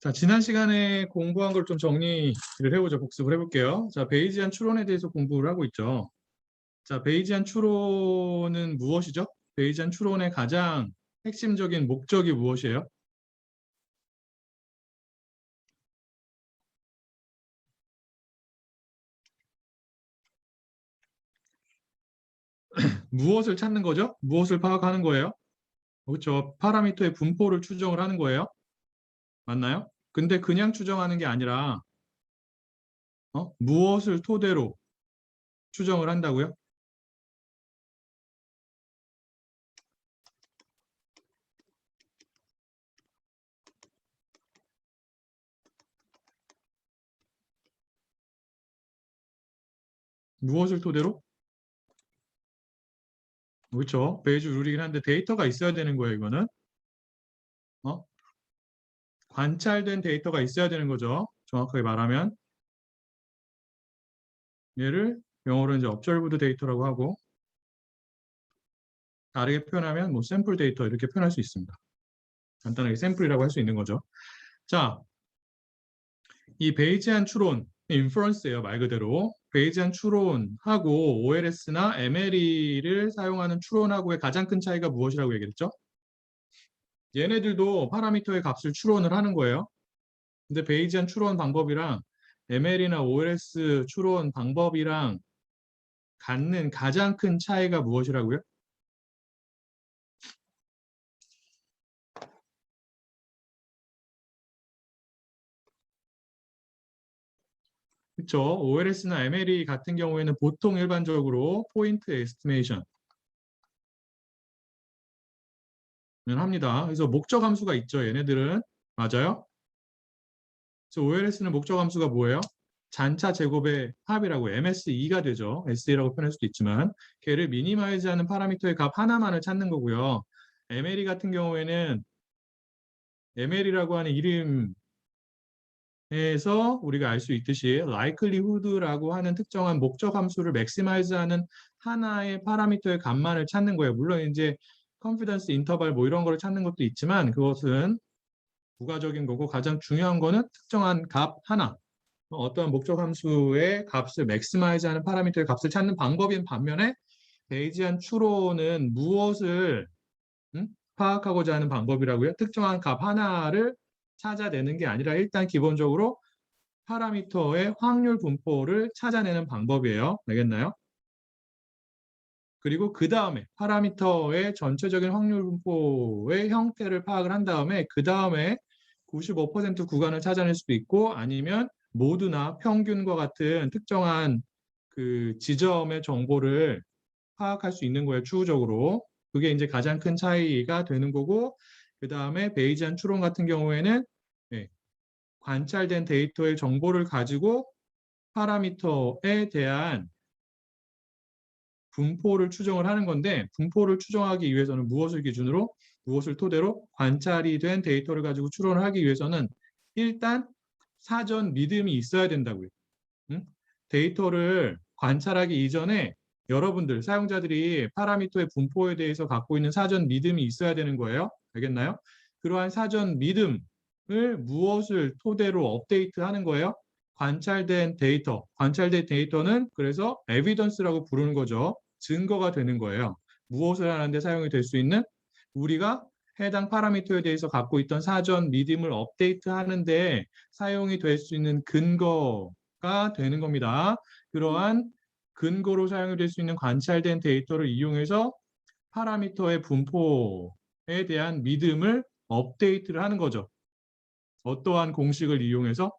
자, 지난 시간에 공부한 걸 좀 정리를 해보죠. 복습을 해볼게요. 자, 베이지안 추론에 대해서 공부를 하고 있죠. 자, 베이지안 추론은 무엇이죠? 베이지안 추론의 가장 핵심적인 목적이 무엇이에요? 무엇을 찾는 거죠? 무엇을 파악하는 거예요? 그렇죠. 파라미터의 분포를 추정을 하는 거예요. 맞나요? 근데 그냥 추정하는 게 아니라 무엇을 토대로 추정을 한다고요? 무엇을 토대로? 그렇죠. 베이지 룰이긴 한데 데이터가 있어야 되는 거예요, 이거는. 어? 관찰된 데이터가 있어야 되는 거죠. 정확하게 말하면 얘를 영어로 이제 observed 데이터라고 하고 다르게 표현하면 뭐 샘플 데이터 이렇게 표현할 수 있습니다. 간단하게 샘플이라고 할 수 있는 거죠. 자, 이 베이지안 추론, 인퍼런스예요, 말 그대로. 베이지안 추론하고 OLS나 MLE를 사용하는 추론하고의 가장 큰 차이가 무엇이라고 얘기했죠? 얘네들도 파라미터의 값을 추론을 하는 거예요. 근데 베이지안 추론 방법이랑 ML이나 OLS 추론 방법이랑 갖는 가장 큰 차이가 무엇이라고요? 그렇죠. OLS나 MLE 같은 경우에는 보통 일반적으로 포인트 에스티메이션을 합니다. 그래서 목적 함수가 있죠. 얘네들은. 맞아요? 그래서 OLS는 목적 함수가 뭐예요? 잔차 제곱의 합이라고 MSE가 되죠. SE라고 표현할 수도 있지만 걔를 미니마이즈하는 파라미터의 값 하나만을 찾는 거고요. MLE 같은 경우에는 ML이라고 하는 이름에서 우리가 알 수 있듯이 likelihood라고 하는 특정한 목적 함수를 maximize하는 하나의 파라미터의 값만을 찾는 거예요. 물론 이제 confidence interval 뭐 이런 거를 찾는 것도 있지만 그것은 부가적인 거고 가장 중요한 거는 특정한 값 하나 어떠한 목적 함수의 값을 maximize하는 파라미터의 값을 찾는 방법인 반면에 베이지안 추론은 무엇을 파악하고자 하는 방법이라고요? 특정한 값 하나를 찾아내는 게 아니라 일단 기본적으로 파라미터의 확률 분포를 찾아내는 방법이에요. 알겠나요? 그리고 그 다음에 파라미터의 전체적인 확률 분포의 형태를 파악을 한 다음에 그 다음에 95% 구간을 찾아낼 수도 있고 아니면 모두나 평균과 같은 특정한 그 지점의 정보를 파악할 수 있는 거예요. 추후적으로. 그게 이제 가장 큰 차이가 되는 거고 그 다음에 베이지안 추론 같은 경우에는 네, 관찰된 데이터의 정보를 가지고 파라미터에 대한 분포를 추정을 하는 건데 분포를 추정하기 위해서는 무엇을 기준으로 무엇을 토대로 관찰이 된 데이터를 가지고 추론을 하기 위해서는 일단 사전 믿음이 있어야 된다고요. 응? 데이터를 관찰하기 이전에 여러분들 사용자들이 파라미터의 분포에 대해서 갖고 있는 사전 믿음이 있어야 되는 거예요. 알겠나요? 그러한 사전 믿음을 무엇을 토대로 업데이트하는 거예요? 관찰된 데이터. 관찰된 데이터는 그래서 에비던스라고 부르는 거죠. 증거가 되는 거예요. 무엇을 하는데 사용이 될 수 있는 우리가 해당 파라미터에 대해서 갖고 있던 사전 믿음을 업데이트하는데 사용이 될 수 있는 근거가 되는 겁니다. 그러한 근거로 사용이 될 수 있는 관찰된 데이터를 이용해서 파라미터의 분포에 대한 믿음을 업데이트를 하는 거죠. 어떠한 공식을 이용해서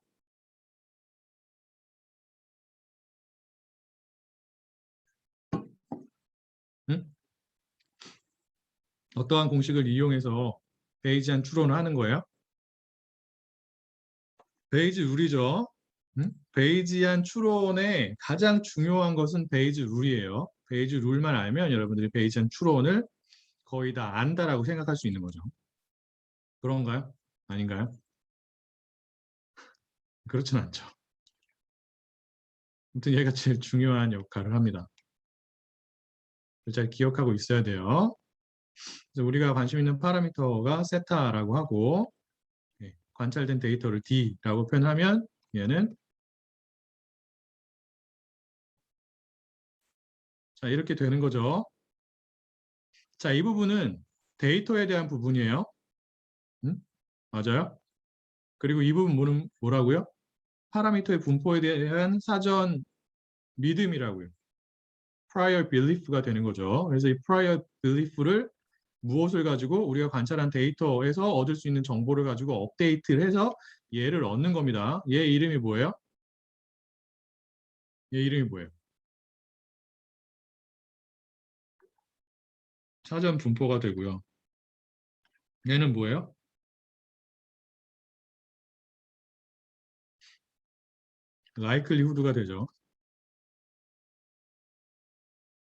응? 어떠한 공식을 이용해서 베이지안 추론을 하는 거예요? 베이지 룰이죠. 응? 베이지안 추론의 가장 중요한 것은 베이지 룰이에요. 베이지 룰만 알면 여러분들이 베이지안 추론을 거의 다 안다라고 생각할 수 있는 거죠. 그런가요? 아닌가요? 그렇진 않죠. 아무튼 얘가 제일 중요한 역할을 합니다. 잘 기억하고 있어야 돼요. 그래서 우리가 관심 있는 파라미터가 세타라고 하고 관찰된 데이터를 D라고 표현하면 얘는 자 이렇게 되는 거죠. 자, 이 부분은 데이터에 대한 부분이에요. 맞아요? 그리고 이 부분 뭐라고요? 파라미터의 분포에 대한 사전 믿음이라고요. prior belief가 되는 거죠. 그래서 이 prior belief를 무엇을 가지고 우리가 관찰한 데이터에서 얻을 수 있는 정보를 가지고 업데이트를 해서 얘를 얻는 겁니다. 얘 이름이 뭐예요? 얘 이름이 뭐예요? 사전 분포가 되고요. 얘는 뭐예요? likelihood가 되죠.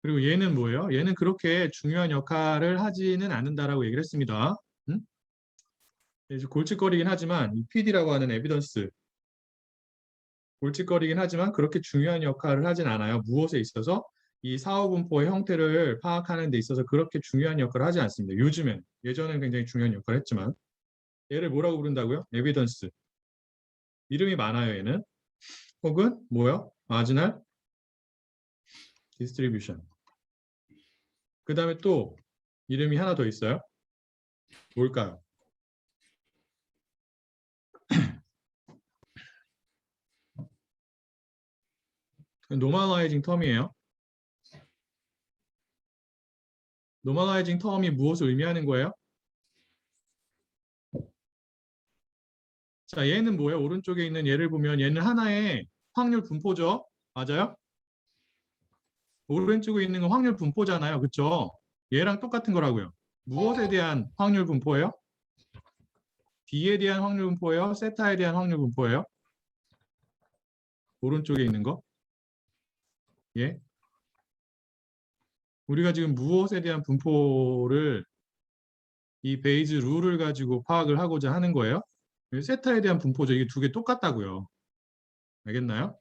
그리고 얘는 뭐예요? 얘는 그렇게 중요한 역할을 하지는 않는다라고 얘기를 했습니다. 이제 골칫거리긴 하지만 이 PD라고 하는 에비던스 골칫거리긴 하지만 그렇게 중요한 역할을 하진 않아요. 무엇에 있어서 이 사후 분포의 형태를 파악하는 데 있어서 그렇게 중요한 역할을 하지 않습니다. 요즘엔 예전엔 굉장히 중요한 역할을 했지만 얘를 뭐라고 부른다고요? 에비던스. 이름이 많아요, 얘는. 혹은 뭐요? 마지널 디스트리뷰션. 그 다음에 또 이름이 하나 더 있어요. 뭘까요? 노멀라이징 텀이에요. 노멀라이징 텀이 무엇을 의미하는 거예요? 자, 얘는 뭐예요? 오른쪽에 있는 얘를 보면 얘는 하나의 확률 분포죠. 맞아요? 오른쪽에 있는 건 확률 분포잖아요. 그렇죠? 얘랑 똑같은 거라고요. 무엇에 대한 확률 분포예요? D에 대한 확률 분포예요? 세타에 대한 확률 분포예요? 오른쪽에 있는 거? 예. 우리가 지금 무엇에 대한 분포를 이 베이즈 룰을 가지고 파악을 하고자 하는 거예요? 세타에 대한 분포죠. 이게 두 개 똑같다고요. 알겠나요?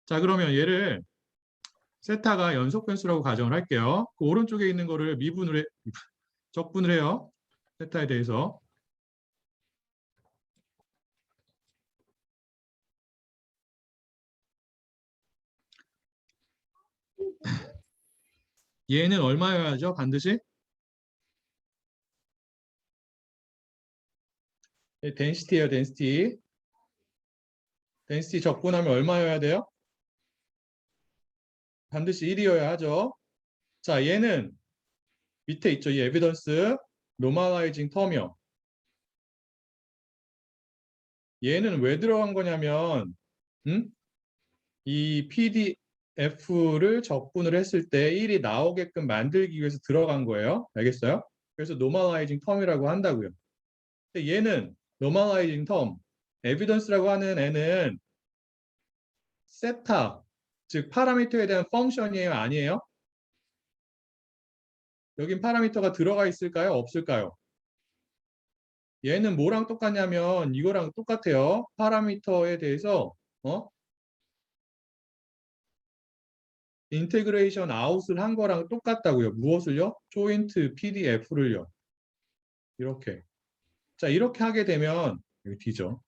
자, 그러면 얘를 세타가 연속 변수라고 가정을 할게요. 그 오른쪽에 있는 거를 적분을 해요. 세타에 대해서. 얘는 얼마여야죠? 반드시? 덴시티예요, 덴시티. 덴시티 적분하면 얼마여야 돼요? 반드시 1이어야 하죠. 자, 얘는 밑에 있죠. 이 에비던스 노멀라이징 텀이요. 얘는 왜 들어간 거냐면 이 PDF를 적분을 했을 때 1이 나오게끔 만들기 위해서 들어간 거예요. 알겠어요? 그래서 노멀라이징 텀이라고 한다고요. 근데 얘는 노멀라이징 텀, 에비던스라고 하는 애는 세타, 즉 파라미터에 대한 펑션이에요, 아니에요? 여긴 파라미터가 들어가 있을까요? 없을까요? 얘는 뭐랑 똑같냐면 이거랑 똑같아요. 파라미터에 대해서 인테그레이션 아웃을 한 거랑 똑같다고요. 무엇을요? 조인트 PDF를요. 이렇게. 자, 이렇게 하게 되면 여기 D죠.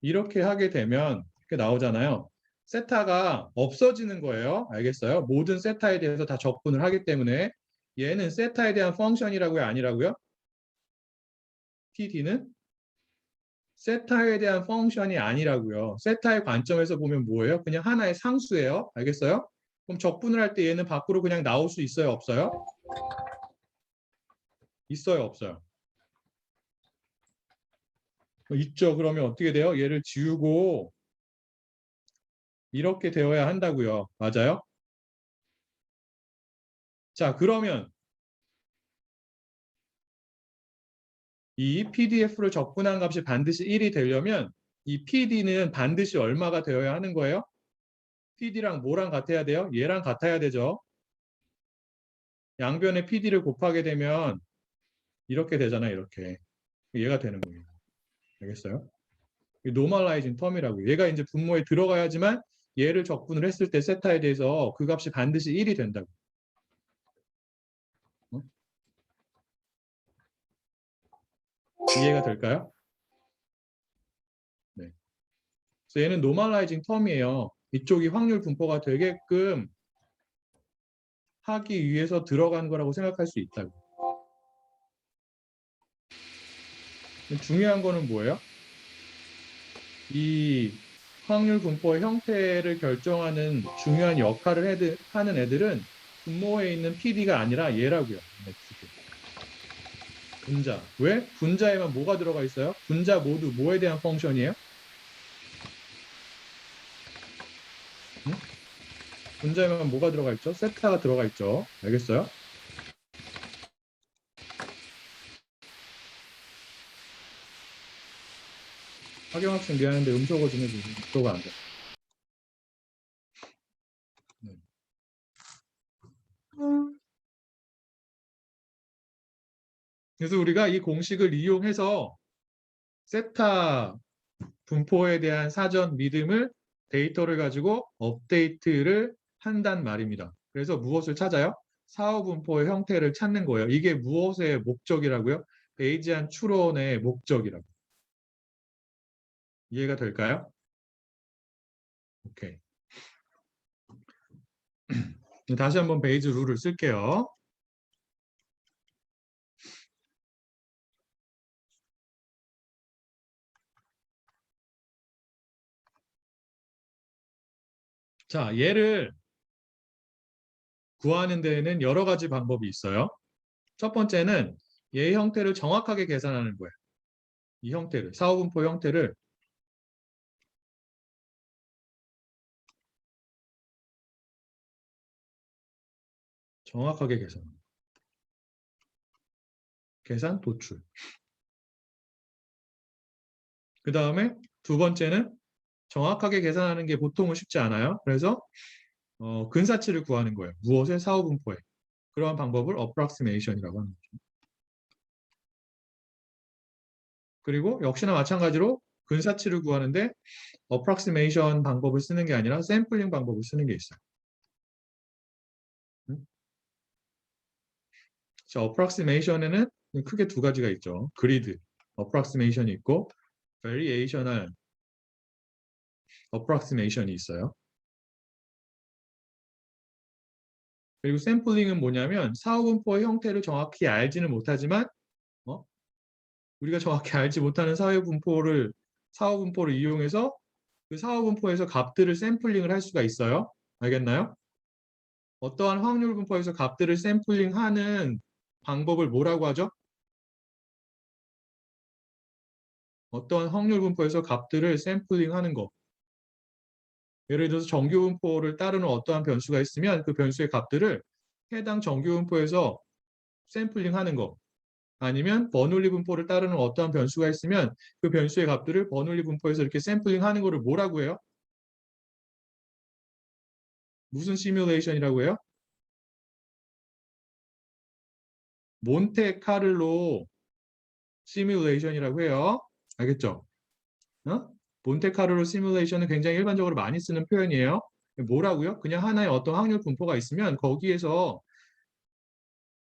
이렇게 하게 되면 이렇게 나오잖아요. 세타가 없어지는 거예요. 알겠어요? 모든 세타에 대해서 다 적분을 하기 때문에 얘는 세타에 대한 펑션이라고요? 아니라고요? PD는 세타에 대한 펑션이 아니라고요. 세타의 관점에서 보면 뭐예요? 그냥 하나의 상수예요. 알겠어요? 그럼 적분을 할 때 얘는 밖으로 그냥 나올 수 있어요? 없어요? 있어요? 없어요? 있죠. 그러면 어떻게 돼요? 얘를 지우고 이렇게 되어야 한다고요. 맞아요? 자, 그러면 이 PDF를 적분한 값이 반드시 1이 되려면 이 PD는 반드시 얼마가 되어야 하는 거예요? PD랑 뭐랑 같아야 돼요? 얘랑 같아야 되죠. 양변의 PD를 곱하게 되면 이렇게 되잖아요. 이렇게. 얘가 되는 거예요. 알겠어요? 노멀라이징 텀이라고. 얘가 이제 분모에 들어가야지만 얘를 적분을 했을 때 세타에 대해서 그 값이 반드시 1이 된다고. 이해가 될까요? 네. 그래서 얘는 노멀라이징 텀이에요. 이쪽이 확률 분포가 되게끔 하기 위해서 들어간 거라고 생각할 수 있다고. 중요한 거는 뭐예요? 이 확률 분포의 형태를 결정하는 중요한 역할을 하는 애들은 분모에 있는 PD가 아니라 얘라고요. 분자. 왜? 분자에만 뭐가 들어가 있어요? 분자 모두 뭐에 대한 펑션이에요? 응? 분자에만 뭐가 들어가 있죠? 세타가 들어가 있죠. 알겠어요? 학영 학생 미안한데 음소거 좀 해주세요. 음소거 안 돼. 네. 그래서 우리가 이 공식을 이용해서 세타 분포에 대한 사전 믿음을 데이터를 가지고 업데이트를 한단 말입니다. 그래서 무엇을 찾아요? 사후 분포의 형태를 찾는 거예요. 이게 무엇의 목적이라고요? 베이지안 추론의 목적이라고. 이해가 될까요? 오케이. 다시 한번 베이즈 룰을 쓸게요. 자, 얘를 구하는 데에는 여러 가지 방법이 있어요. 첫 번째는 얘의 형태를 정확하게 계산하는 거예요. 이 형태를, 사후분포 형태를 정확하게 계산, 도출. 그 다음에 두 번째는 정확하게 계산하는 게 보통은 쉽지 않아요. 그래서 근사치를 구하는 거예요. 무엇의 사후분포에. 그러한 방법을 approximation이라고 합니다. 그리고 역시나 마찬가지로 근사치를 구하는데 approximation 방법을 쓰는 게 아니라 샘플링 방법을 쓰는 게 있어요. 자, approximation에는 크게 두 가지가 있죠. 그리드 approximation이 있고 variational approximation이 있어요. 그리고 샘플링은 뭐냐면 사후분포의 형태를 정확히 알지는 못하지만 우리가 정확히 알지 못하는 사후분포를 이용해서 그 사후분포에서 값들을 샘플링을 할 수가 있어요. 알겠나요? 어떠한 확률 분포에서 값들을 샘플링하는 방법을 뭐라고 하죠? 어떠한 확률 분포에서 값들을 샘플링하는 거. 예를 들어서 정규 분포를 따르는 어떠한 변수가 있으면 그 변수의 값들을 해당 정규 분포에서 샘플링하는 거. 아니면 버눌리 분포를 따르는 어떠한 변수가 있으면 그 변수의 값들을 버눌리 분포에서 이렇게 샘플링하는 거를 뭐라고 해요? 무슨 시뮬레이션이라고 해요? 몬테카를로 시뮬레이션이라고 해요. 알겠죠? 어? 몬테카를로 시뮬레이션은 굉장히 일반적으로 많이 쓰는 표현이에요. 뭐라고요? 그냥 하나의 어떤 확률 분포가 있으면 거기에서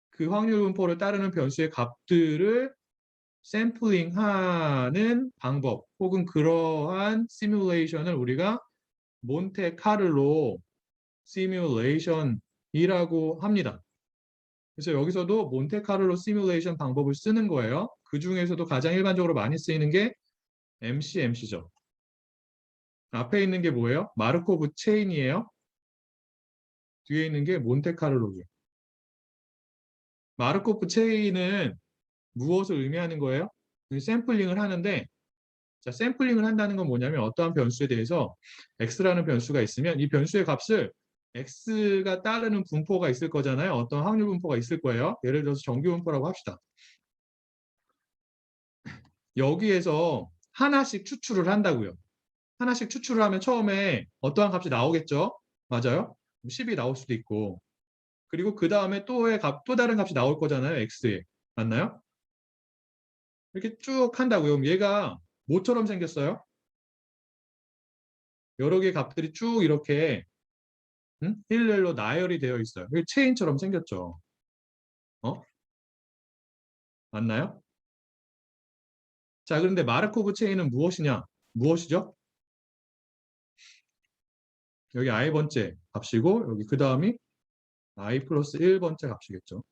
그 확률 분포를 따르는 변수의 값들을 샘플링하는 방법 혹은 그러한 시뮬레이션을 우리가 몬테카를로 시뮬레이션이라고 합니다. 그래서 여기서도 몬테카를로 시뮬레이션 방법을 쓰는 거예요. 그 중에서도 가장 일반적으로 많이 쓰이는 게 MCMC죠. 앞에 있는 게 뭐예요? 마르코브 체인이에요. 뒤에 있는 게 몬테카를로예요. 마르코프 체인은 무엇을 의미하는 거예요? 샘플링을 하는데 자, 샘플링을 한다는 건 뭐냐면 어떠한 변수에 대해서 x라는 변수가 있으면 이 변수의 값을 x가 따르는 분포가 있을 거잖아요. 어떤 확률 분포가 있을 거예요. 예를 들어서 정규 분포라고 합시다. 여기에서 하나씩 추출을 한다고요. 하나씩 추출을 하면 처음에 어떠한 값이 나오겠죠? 맞아요? 10이 나올 수도 있고 그리고 그 다음에 또 다른 값이 나올 거잖아요. x에. 맞나요? 이렇게 쭉 한다고요. 얘가 뭐처럼 생겼어요? 여러 개의 값들이 쭉 이렇게 일렬로 나열이 되어 있어요. 이게 체인처럼 생겼죠. 어? 맞나요? 자, 그런데 마르코브 체인은 무엇이냐? 무엇이죠? 여기 i번째 값이고 여기 그 다음이 i 플러스 1번째 값이겠죠.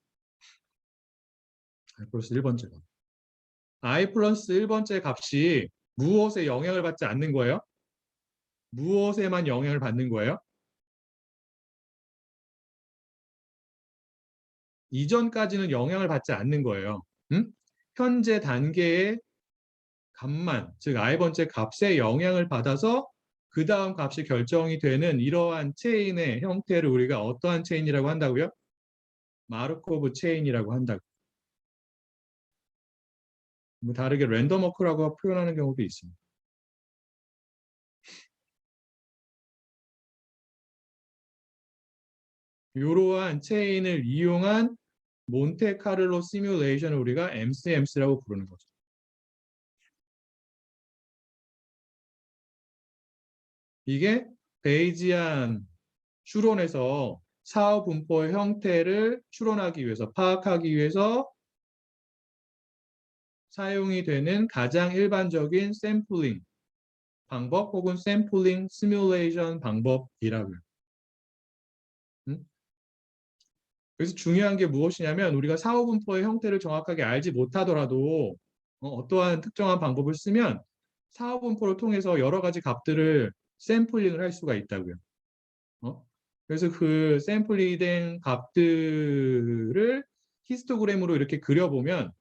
i 플러스 1번째 값. i 플러스 1번째 값이 무엇에 영향을 받지 않는 거예요? 무엇에만 영향을 받는 거예요? 이전까지는 영향을 받지 않는 거예요. 응? 현재 단계의 값만, 즉 i번째 값에 영향을 받아서 그 다음 값이 결정이 되는 이러한 체인의 형태를 우리가 어떠한 체인이라고 한다고요? 마르코브 체인이라고 한다고. 뭐 다르게 랜덤 워크라고 표현하는 경우도 있습니다. 이러한 체인을 이용한 몬테카를로 시뮬레이션을 우리가 MCMC라고 부르는 거죠. 이게 베이지안 추론에서 사후 분포의 형태를 추론하기 위해서, 파악하기 위해서 사용이 되는 가장 일반적인 샘플링 방법 혹은 샘플링 시뮬레이션 방법이라고요. 그래서 중요한 게 무엇이냐면 우리가 사후 분포의 형태를 정확하게 알지 못하더라도 어떠한 특정한 방법을 쓰면 사후 분포를 통해서 여러 가지 값들을 샘플링을 할 수가 있다고요. 그래서 그 샘플이 된 값들을 히스토그램으로 이렇게 그려보면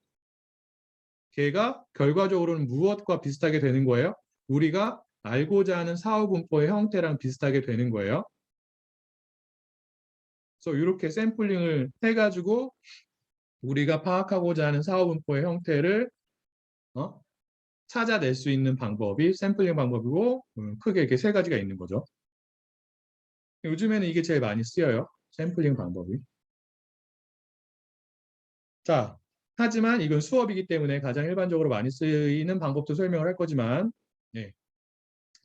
걔가 결과적으로는 무엇과 비슷하게 되는 거예요? 우리가 알고자 하는 사후 분포의 형태랑 비슷하게 되는 거예요. 그래서 이렇게 샘플링을 해가지고 우리가 파악하고자 하는 사후 분포의 형태를 찾아낼 수 있는 방법이 샘플링 방법이고 크게 이렇게 세 가지가 있는 거죠. 요즘에는 이게 제일 많이 쓰여요. 샘플링 방법이. 자, 하지만 이건 수업이기 때문에 가장 일반적으로 많이 쓰이는 방법도 설명을 할 거지만 예,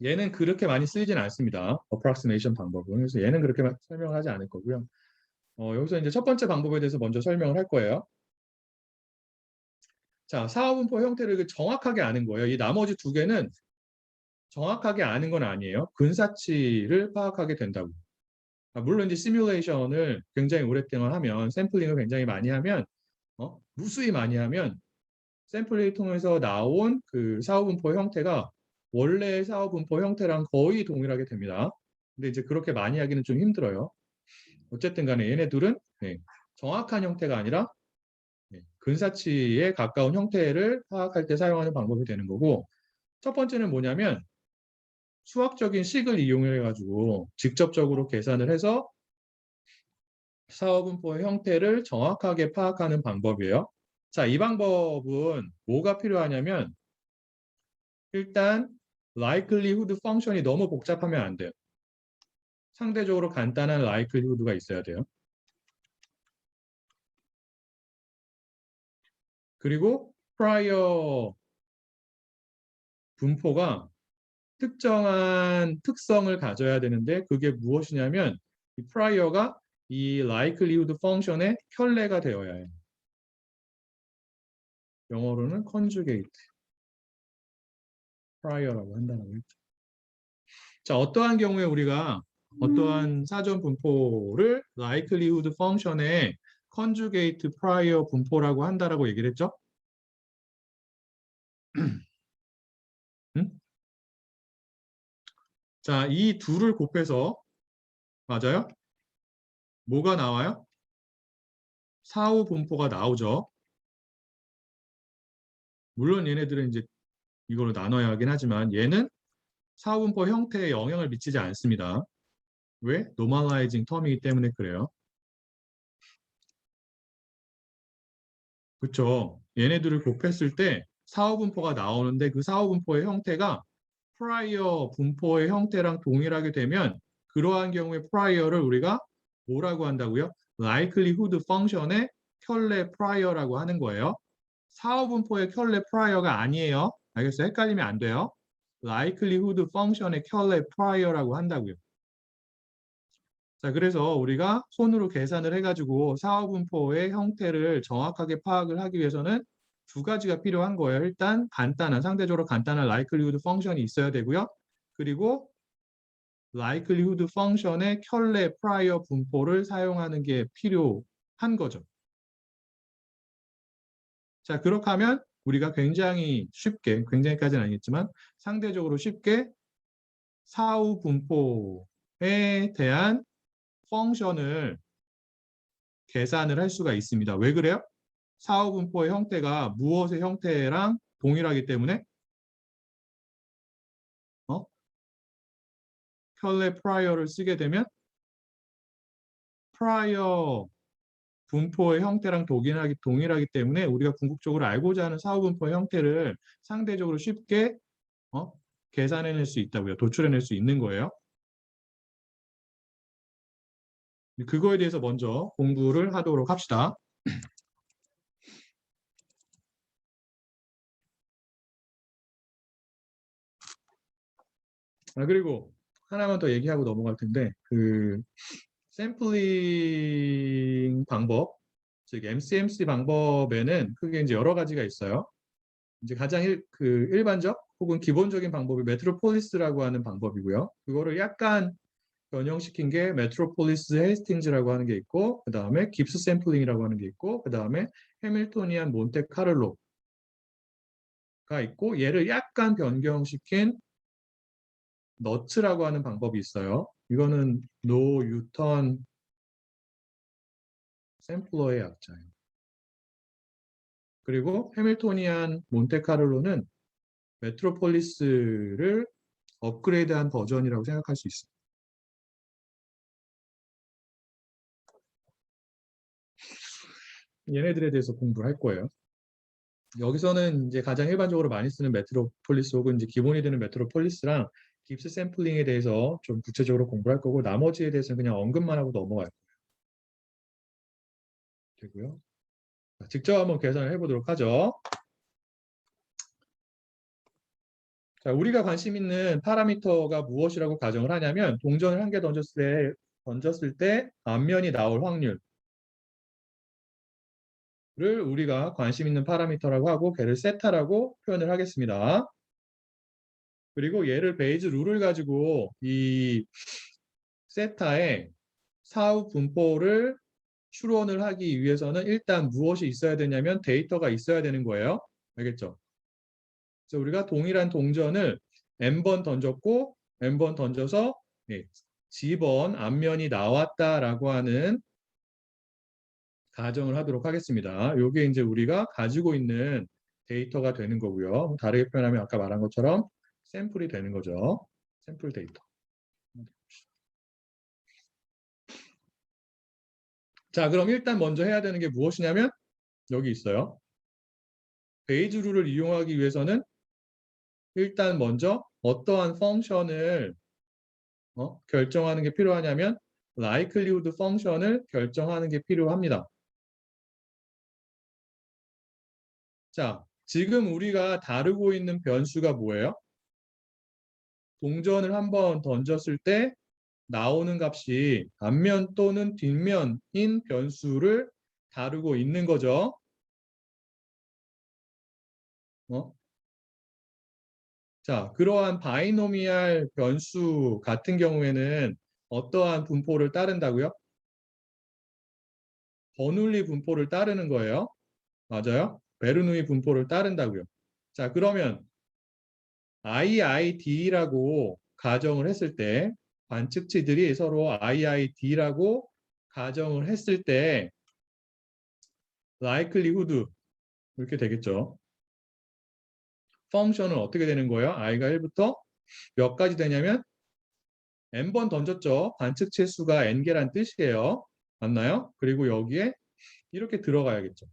얘는 그렇게 많이 쓰이진 않습니다. approximation 방법은. 그래서 얘는 그렇게 설명을 하지 않을 거고요. 여기서 이제 첫 번째 방법에 대해서 먼저 설명을 할 거예요. 자, 사후분포 형태를 정확하게 아는 거예요. 이 나머지 두 개는 정확하게 아는 건 아니에요. 근사치를 파악하게 된다고. 물론 이제 시뮬레이션을 굉장히 오랫동안 하면, 샘플링을 굉장히 많이 하면, 무수히 많이 하면 샘플링을 통해서 나온 그 사후분포 형태가 원래의 사후분포 형태랑 거의 동일하게 됩니다. 근데 이제 그렇게 많이 하기는 좀 힘들어요. 어쨌든 간에 얘네들은 정확한 형태가 아니라 근사치에 가까운 형태를 파악할 때 사용하는 방법이 되는 거고, 첫 번째는 뭐냐면 수학적인 식을 이용해 가지고 직접적으로 계산을 해서 사후분포의 형태를 정확하게 파악하는 방법이에요. 자, 이 방법은 뭐가 필요하냐면 일단 likelihood 펑션이 너무 복잡하면 안 돼요. 상대적으로 간단한 likelihood가 있어야 돼요. 그리고 prior 분포가 특정한 특성을 가져야 되는데 그게 무엇이냐면 이 prior가 이 likelihood 펑션의 켤레가 되어야 해요. 영어로는 conjugate prior라고 한다는 거죠. 자, 어떠한 경우에 우리가 어떠한 사전 분포를 likelihood 펑션의 conjugate prior 분포라고 한다라고 얘기를 했죠? 응? 자, 이 둘을 곱해서 맞아요? 뭐가 나와요? 사후 분포가 나오죠. 물론 얘네들은 이제 이걸로 나눠야 하긴 하지만 얘는 사후 분포 형태에 영향을 미치지 않습니다. 왜? 노멀라이징 텀이기 때문에 그래요. 그렇죠. 얘네들을 곱했을 때 사후 분포가 나오는데 그 사후 분포의 형태가 프라이어 분포의 형태랑 동일하게 되면 그러한 경우에 프라이어를 우리가 뭐라고 한다고요? likelihood 펑션의 켤레 프라이어라고 하는 거예요. 사후 분포의 켤레 프라이어가 아니에요. 알겠어요? 헷갈리면 안 돼요. likelihood 펑션의 켤레 프라이어라고 한다고요. 자, 그래서 우리가 손으로 계산을 해가지고 사후 분포의 형태를 정확하게 파악을 하기 위해서는 두 가지가 필요한 거예요. 일단 상대적으로 간단한 likelihood 펑션이 있어야 되고요. 그리고 likelihood 펑션의 켤레 프라이어 분포를 사용하는 게 필요한 거죠. 자, 그렇게 하면 우리가 굉장히 쉽게, 굉장히까지는 아니겠지만 상대적으로 쉽게 사후 분포에 대한 펑션을 계산을 할 수가 있습니다. 왜 그래요? 사후 분포의 형태가 무엇의 형태랑 동일하기 때문에 켤레 프라이어를 쓰게 되면 프라이어 분포의 형태랑 동일하기 때문에 우리가 궁극적으로 알고자 하는 사후 분포의 형태를 상대적으로 쉽게 계산해낼 수 있다고요. 도출해낼 수 있는 거예요. 그거에 대해서 먼저 공부를 하도록 합시다. 그리고 하나만 더 얘기하고 넘어갈 텐데 그 샘플링 방법, 즉 MCMC 방법에는 크게 이제 여러 가지가 있어요. 이제 가장 일반적 혹은 기본적인 방법이 메트로폴리스라고 하는 방법이고요. 그거를 약간 변형시킨 게 메트로폴리스 헤스팅즈라고 하는 게 있고, 그 다음에 깁스 샘플링이라고 하는 게 있고, 그 다음에 해밀토니안 몬테카를로가 있고, 얘를 약간 변경시킨 너츠라고 하는 방법이 있어요. 이거는 노 유턴 샘플러의 약자예요. 그리고 해밀토니안 몬테카를로는 메트로폴리스를 업그레이드한 버전이라고 생각할 수 있어요. 얘네들에 대해서 공부를 할 거예요. 여기서는 이제 가장 일반적으로 많이 쓰는 메트로폴리스 혹은 이제 기본이 되는 메트로폴리스랑 깁스 샘플링에 대해서 좀 구체적으로 공부할 거고 나머지에 대해서는 그냥 언급만 하고 넘어갈 되고요. 직접 한번 계산을 해보도록 하죠. 자, 우리가 관심 있는 파라미터가 무엇이라고 가정을 하냐면 동전을 한 개 던졌을 때 앞면이 나올 확률을 우리가 관심 있는 파라미터라고 하고 걔를 세타라고 표현을 하겠습니다. 그리고 얘를 베이즈 룰을 가지고 이 세타의 사후 분포를 추론을 하기 위해서는 일단 무엇이 있어야 되냐면 데이터가 있어야 되는 거예요. 알겠죠? 그래서 우리가 동일한 동전을 n번 던졌고 n번 던져서 G번 앞면이 나왔다라고 하는 가정을 하도록 하겠습니다. 이게 이제 우리가 가지고 있는 데이터가 되는 거고요. 다르게 표현하면 아까 말한 것처럼 샘플이 되는 거죠. 샘플 데이터. 자, 그럼 일단 먼저 해야 되는 게 무엇이냐면 여기 있어요. 베이즈 룰을 이용하기 위해서는 일단 먼저 어떠한 펑션을 결정하는 게 필요하냐면 likelihood 펑션을 결정하는 게 필요합니다. 자, 지금 우리가 다루고 있는 변수가 뭐예요? 동전을 한번 던졌을 때 나오는 값이 앞면 또는 뒷면인 변수를 다루고 있는 거죠. 자, 그러한 바이노미알 변수 같은 경우에는 어떠한 분포를 따른다고요? 버눌리 분포를 따르는 거예요. 맞아요? 베르누이 분포를 따른다고요. 자, 그러면 IID라고 가정을 했을 때 관측치들이 서로 IID라고 가정을 했을 때 likelihood 이렇게 되겠죠. 펑션은 어떻게 되는 거예요? i가 1부터 몇 가지 되냐면 n번 던졌죠. 관측치 수가 n개란 뜻이에요. 맞나요? 그리고 여기에 이렇게 들어가야겠죠.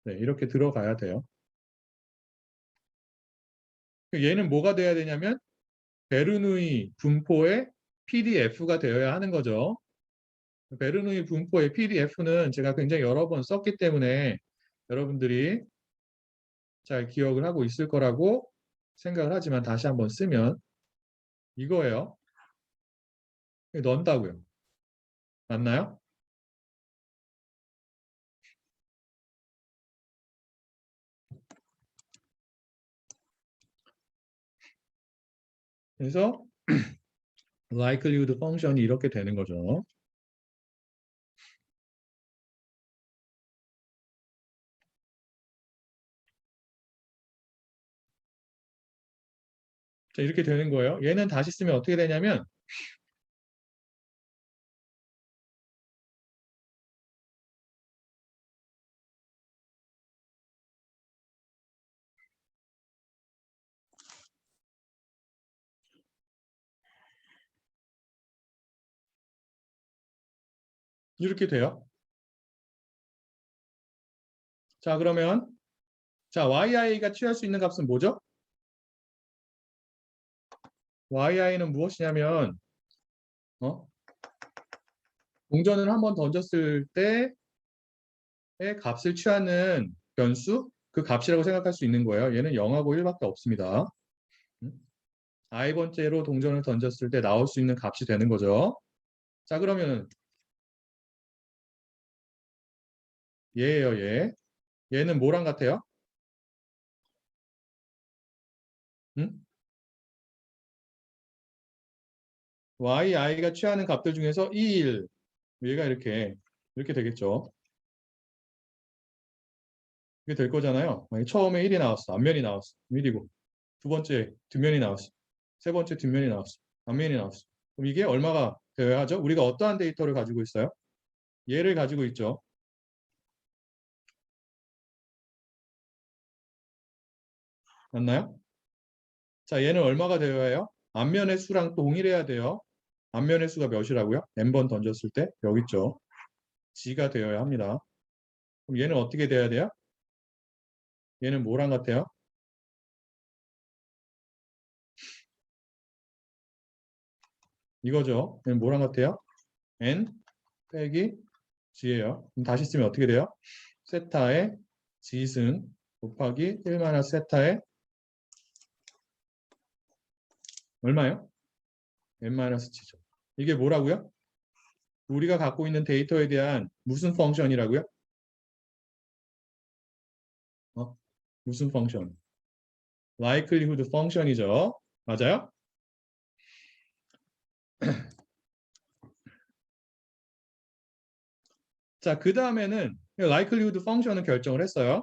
네, 이렇게 들어가야 돼요. 얘는 뭐가 돼야 되냐면 베르누이 분포의 PDF가 되어야 하는 거죠. 베르누이 분포의 PDF는 제가 굉장히 여러 번 썼기 때문에 여러분들이 잘 기억을 하고 있을 거라고 생각을 하지만 다시 한번 쓰면 이거예요. 넣는다고요. 맞나요? 그래서 likelihood 펑션이 이렇게 되는 거죠. 자, 이렇게 되는 거예요. 얘는 다시 쓰면 어떻게 되냐면 이렇게 돼요. 자, 그러면 자, yi가 취할 수 있는 값은 뭐죠? yi는 무엇이냐면 어? 동전을 한번 던졌을 때의 값을 취하는 변수 그 값이라고 생각할 수 있는 거예요. 얘는 0하고 1밖에 없습니다. i번째로 동전을 던졌을 때 나올 수 있는 값이 되는 거죠. 자, 그러면 얘예요, 얘. 얘는 뭐랑 같아요? 응? yi가 취하는 값들 중에서 1, 얘가 이렇게 되겠죠. 이게 될 거잖아요. 만약에 처음에 1이 나왔어. 앞면이 나왔어. 1이고. 두 번째 뒷면이 나왔어. 세 번째 뒷면이 나왔어. 앞면이 나왔어. 그럼 이게 얼마가 되어야 하죠? 우리가 어떠한 데이터를 가지고 있어요? 얘를 가지고 있죠. 맞나요? 자, 얘는 얼마가 되어야 해요? 앞면의 수랑 동일해야 돼요. 앞면의 수가 몇이라고요? n번 던졌을 때 여기 있죠. g가 되어야 합니다. 그럼 얘는 어떻게 돼야 돼요? 얘는 뭐랑 같아요? 이거죠. 얘는 뭐랑 같아요? n 빼기 g예요. 그럼 다시 쓰면 어떻게 돼요? 세타의 g승 곱하기 1 마이너스 세타의 얼마요? n-g죠. 이게 뭐라고요? 우리가 갖고 있는 데이터에 대한 무슨 펑션이라고요? 어? 무슨 펑션? likelihood 펑션이죠. 맞아요? 자, 그 다음에는 likelihood 펑션은 결정을 했어요.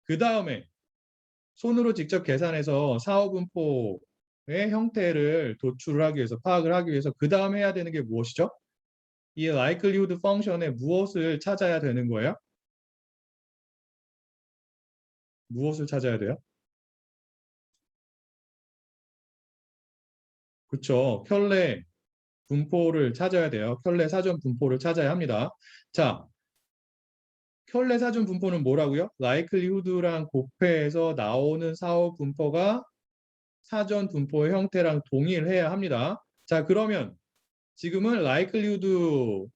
그 다음에 손으로 직접 계산해서 사후분포의 형태를 도출을 하기 위해서 파악을 하기 위해서 그 다음 해야 되는 게 무엇이죠? 이 likelihood 펑션에 무엇을 찾아야 되는 거예요? 무엇을 찾아야 돼요? 그렇죠. 켤레 분포를 찾아야 돼요. 켤레 사전 분포를 찾아야 합니다. 자, 켤레 사전 분포는 뭐라고요? likelihood랑 곱해서 나오는 사후 분포가 사전 분포의 형태랑 동일해야 합니다. 자, 그러면 지금은 likelihood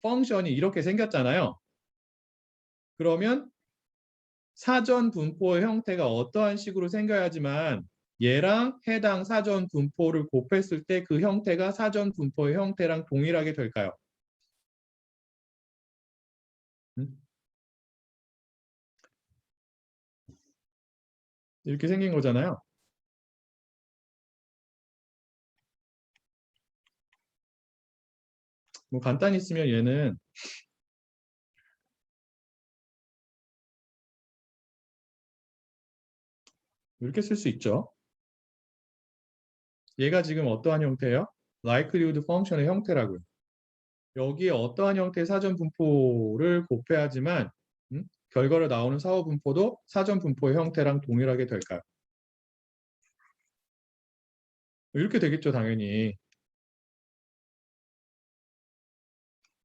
펑션이 이렇게 생겼잖아요. 그러면 사전 분포의 형태가 어떠한 식으로 생겨야지만 얘랑 해당 사전 분포를 곱했을 때 그 형태가 사전 분포의 형태랑 동일하게 될까요? 음? 이렇게 생긴 거잖아요. 뭐 간단히 쓰면 얘는 이렇게 쓸 수 있죠. 얘가 지금 어떠한 형태예요? likelihood 펑션의 형태라고요. 여기에 어떠한 형태의 사전 분포를 곱해야지만 결과로 나오는 사후 분포도 사전 분포의 형태랑 동일하게 될까요? 이렇게 되겠죠, 당연히.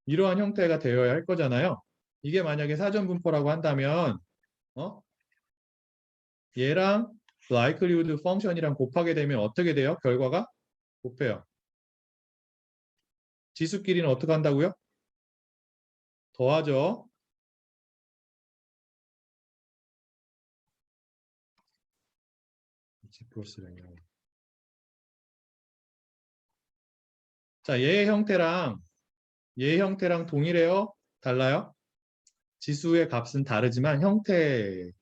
이러한 형태가 되어야 할 거잖아요. 이게 만약에 사전 분포라고 한다면 어? 얘랑 likelihood 펑션이랑 곱하게 되면 어떻게 돼요? 결과가 곱해요. 지수끼리는 어떻게 한다고요? 더하죠. G 플러스라요. 자, 얘의 형태랑 동일해요? 달라요? 지수의 값은 다르지만 형태를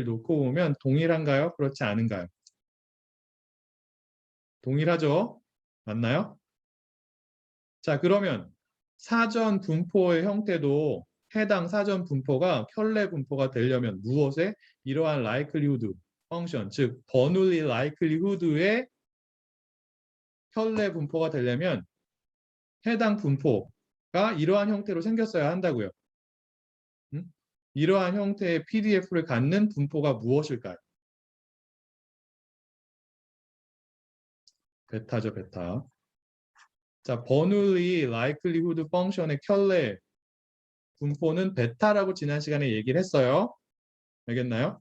놓고 보면 동일한가요? 그렇지 않은가요? 동일하죠? 맞나요? 자, 그러면 사전 분포의 형태도 해당 사전 분포가 켤레 분포가 되려면 무엇에? 이러한 likelihood 펑션, 즉 버눌리 likelihood의 켤레 분포가 되려면 해당 분포가 이러한 형태로 생겼어야 한다고요. 음? 이러한 형태의 PDF를 갖는 분포가 무엇일까요? 베타죠, 베타. 자, 버눌리 likelihood 펑션의 켤레 분포는 베타라고 지난 시간에 얘기를 했어요. 알겠나요?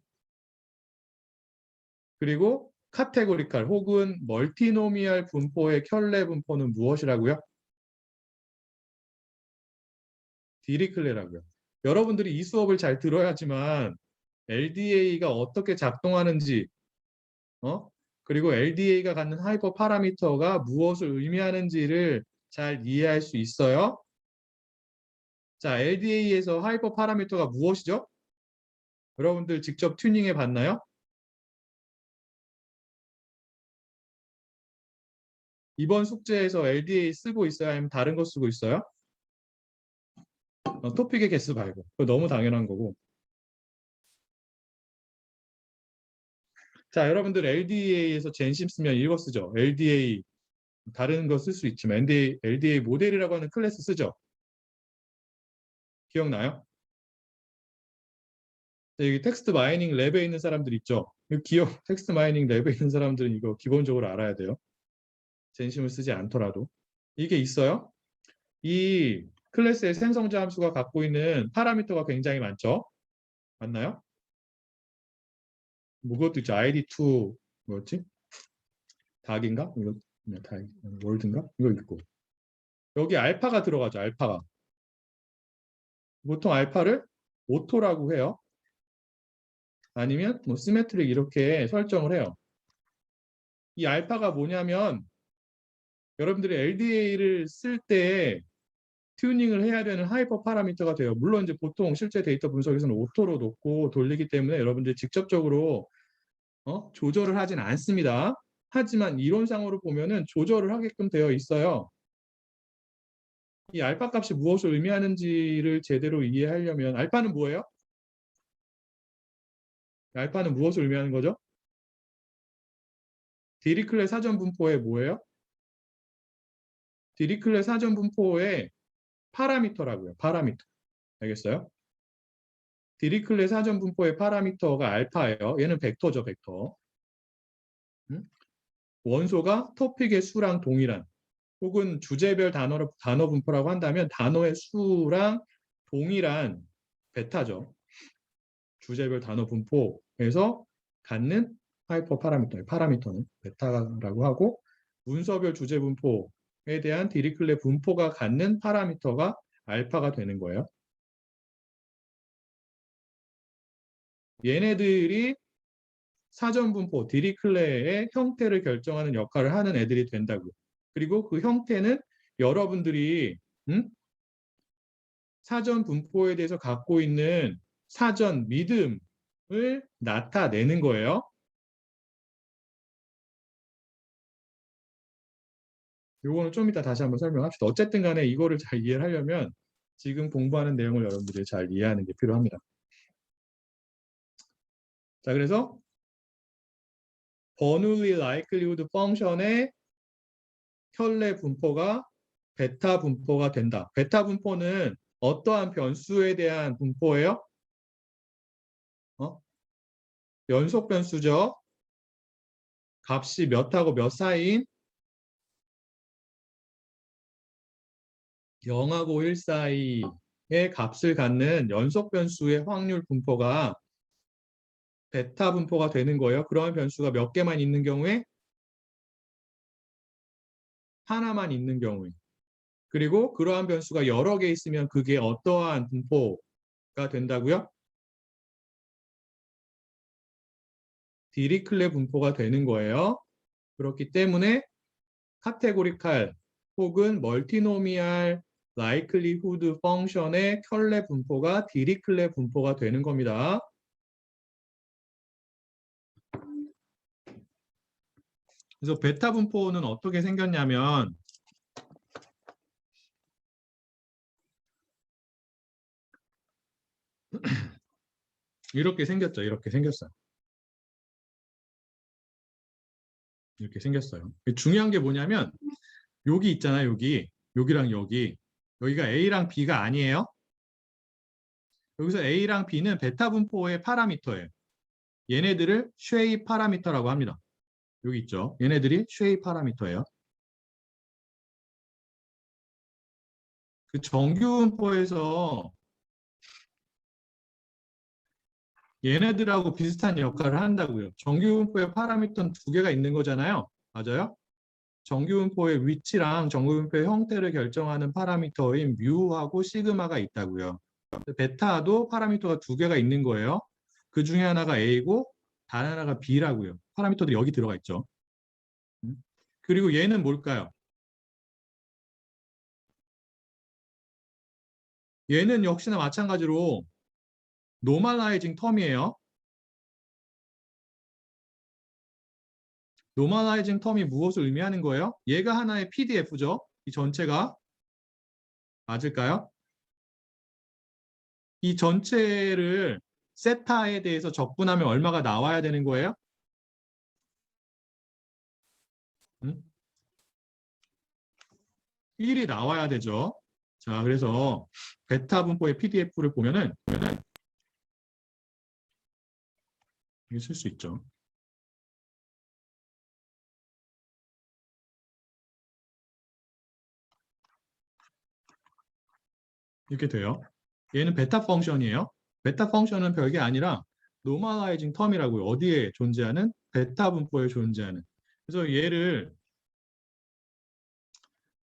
그리고 카테고리칼 혹은 멀티노미얼 분포의 켤레 분포는 무엇이라고요? 디리클레라고요. 여러분들이 이 수업을 잘 들어야지만 LDA가 어떻게 작동하는지, 그리고 LDA가 갖는 하이퍼 파라미터가 무엇을 의미하는지를 잘 이해할 수 있어요. 자, LDA에서 하이퍼 파라미터가 무엇이죠? 여러분들 직접 튜닝해 봤나요? 이번 숙제에서 LDA 쓰고 있어요? 아니면 다른 거 쓰고 있어요? 토픽의 개수 말고. 그거 너무 당연한 거고. 자, 여러분들 LDA에서 젠심 쓰면 이거 쓰죠. LDA 다른 거 쓸 수 있지만 LDA 모델이라고 하는 클래스 쓰죠. 기억나요? 자, 여기 텍스트 마이닝 랩에 있는 사람들 있죠. 텍스트 마이닝 랩에 있는 사람들은 이거 기본적으로 알아야 돼요. 젠심을 쓰지 않더라도. 이게 있어요. 이 클래스의 생성자 함수가 갖고 있는 파라미터가 굉장히 많죠. 맞나요? 뭐 그것도 있죠. id2 뭐였지? 닭인가? 이거 닭, 월드인가? 이거 있고. 여기 알파가 들어가죠. 알파가. 보통 알파를 오토라고 해요. 아니면 뭐 시메트릭 이렇게 설정을 해요. 이 알파가 뭐냐면 여러분들이 LDA를 쓸 때 튜닝을 해야 되는 하이퍼 파라미터가 돼요. 물론 이제 보통 실제 데이터 분석에서는 오토로 놓고 돌리기 때문에 여러분들이 직접적으로 조절을 하진 않습니다. 하지만 이론상으로 보면은 조절을 하게끔 되어 있어요. 이 알파 값이 무엇을 의미하는지를 제대로 이해하려면 알파는 뭐예요? 알파는 무엇을 의미하는 거죠? 디리클레 사전 분포의 뭐예요? 디리클레 사전 분포의 파라미터라고요. 파라미터. 알겠어요? 디리클레 사전 분포의 파라미터가 알파예요. 얘는 벡터죠, 벡터. 원소가 토픽의 수랑 동일한 혹은 주제별 단어 분포라고 한다면 단어의 수랑 동일한 베타죠. 주제별 단어 분포에서 갖는 하이퍼 파라미터는 베타라고 하고 문서별 주제 분포에 대한 디리클레 분포가 갖는 파라미터가 알파가 되는 거예요. 얘네들이 사전 분포 디리클레의 형태를 결정하는 역할을 하는 애들이 된다고요. 그리고 그 형태는 여러분들이 사전 분포에 대해서 갖고 있는 사전 믿음을 나타내는 거예요. 요거는 좀 이따 다시 한번 설명합시다. 어쨌든 간에 이거를 잘 이해를 하려면 지금 공부하는 내용을 여러분들이 잘 이해하는 게 필요합니다. 자, 그래서 버눌리 likelihood 펑션의 켤레 분포가 베타 분포가 된다. 베타 분포는 어떠한 변수에 대한 분포예요? 연속 변수죠. 값이 몇하고 몇 사이인 0하고 1 사이의 값을 갖는 연속 변수의 확률 분포가 베타 분포가 되는 거예요. 그러한 변수가 몇 개만 있는 경우에 하나만 있는 경우에 그리고 그러한 변수가 여러 개 있으면 그게 어떠한 분포가 된다고요? 디리클레 분포가 되는 거예요. 그렇기 때문에 카테고리칼 혹은 멀티노미알 라이클리후드 펑션의 켤레 분포가 디리클레 분포가 되는 겁니다. 그래서 베타 분포는 어떻게 생겼냐면 이렇게 생겼죠. 이렇게 생겼어요. 이렇게 생겼어요. 중요한 게 뭐냐면 여기 있잖아요. 여기랑 여기가 A랑 B가 아니에요. 여기서 A랑 B는 베타 분포의 파라미터예요. 얘네들을 쉐이 파라미터라고 합니다. 여기 있죠. 얘네들이 쉐이 파라미터예요. 그 정규분포에서 얘네들하고 비슷한 역할을 한다고요. 정규분포의 파라미터는 두 개가 있는 거잖아요. 맞아요? 정규분포의 위치랑 정규분포의 형태를 결정하는 파라미터인 뮤하고 시그마가 있다고요. 베타도 파라미터가 두 개가 있는 거예요. 그 중에 하나가 A고 다른 하나가 B라고요. 파라미터들이 여기 들어가 있죠. 그리고 얘는 뭘까요? 얘는 역시나 마찬가지로 노멀라이징 텀이에요. 노멀라이징 텀이 무엇을 의미하는 거예요? 얘가 하나의 PDF죠. 이 전체가 맞을까요? 이 전체를 세타에 대해서 적분하면 얼마가 나와야 되는 거예요? 응? 1이 나와야 되죠. 자, 그래서 베타 분포의 PDF를 보면은 이게 쓸 수 있죠. 이렇게 돼요. 얘는 베타 펑션이에요. 베타 펑션은 별게 아니라 노멀라이징 텀이라고요. 어디에 존재하는? 베타 분포에 존재하는. 그래서 얘를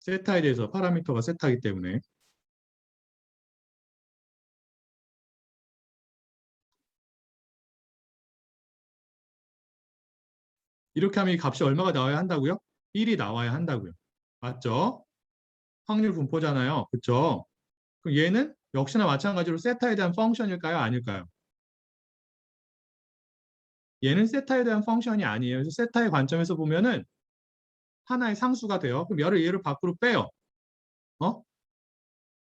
세타에 대해서 파라미터가 세타이기 때문에 이렇게 하면 이 값이 얼마가 나와야 한다고요? 1이 나와야 한다고요. 맞죠? 확률 분포잖아요. 그렇죠? 그럼 얘는 역시나 마찬가지로 세타에 대한 펑션일까요? 아닐까요? 얘는 세타에 대한 펑션이 아니에요. 그래서 세타의 관점에서 보면은 하나의 상수가 돼요. 그럼 얘를 밖으로 빼요. 어?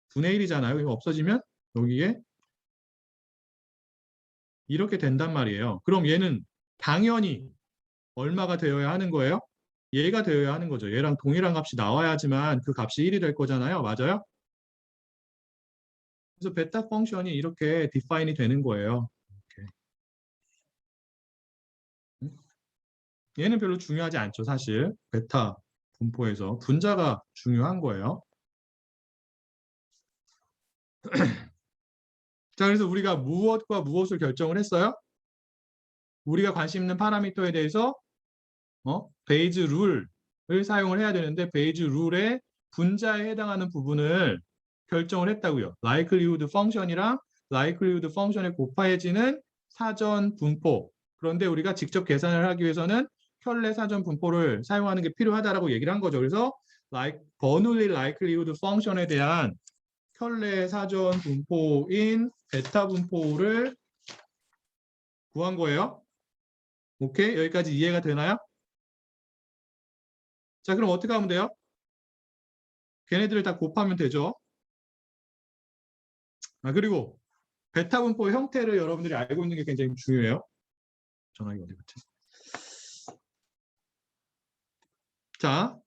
분의 1이잖아요. 이거 없어지면 여기에 이렇게 된단 말이에요. 그럼 얘는 당연히 얼마가 되어야 하는 거예요? 얘가 되어야 하는 거죠. 얘랑 동일한 값이 나와야지만 그 값이 1이 될 거잖아요. 맞아요? 그래서 베타 펑션이 이렇게 디파인이 되는 거예요. 이렇게. 얘는 별로 중요하지 않죠, 사실. 베타 분포에서 분자가 중요한 거예요. 자, 그래서 우리가 무엇과 무엇을 결정을 했어요? 우리가 관심 있는 파라미터에 대해서 베이즈 룰을 사용을 해야 되는데 베이즈 룰의 분자에 해당하는 부분을 결정을 했다고요. likelihood 펑션이랑 likelihood 펑션에 곱해지는 사전 분포. 그런데 우리가 직접 계산을 하기 위해서는 켤레 사전 분포를 사용하는 게 필요하다라고 얘기를 한 거죠. 그래서 버눌리 likelihood 펑션에 대한 켤레 사전 분포인 베타 분포를 구한 거예요. 오케이? 여기까지 이해가 되나요? 자, 그럼 어떻게 하면 돼요? 걔네들을 다 곱하면 되죠. 그리고 베타 분포의 형태를 여러분들이 알고 있는 게 굉장히 중요해요. 전화기 어디 갔지? 자,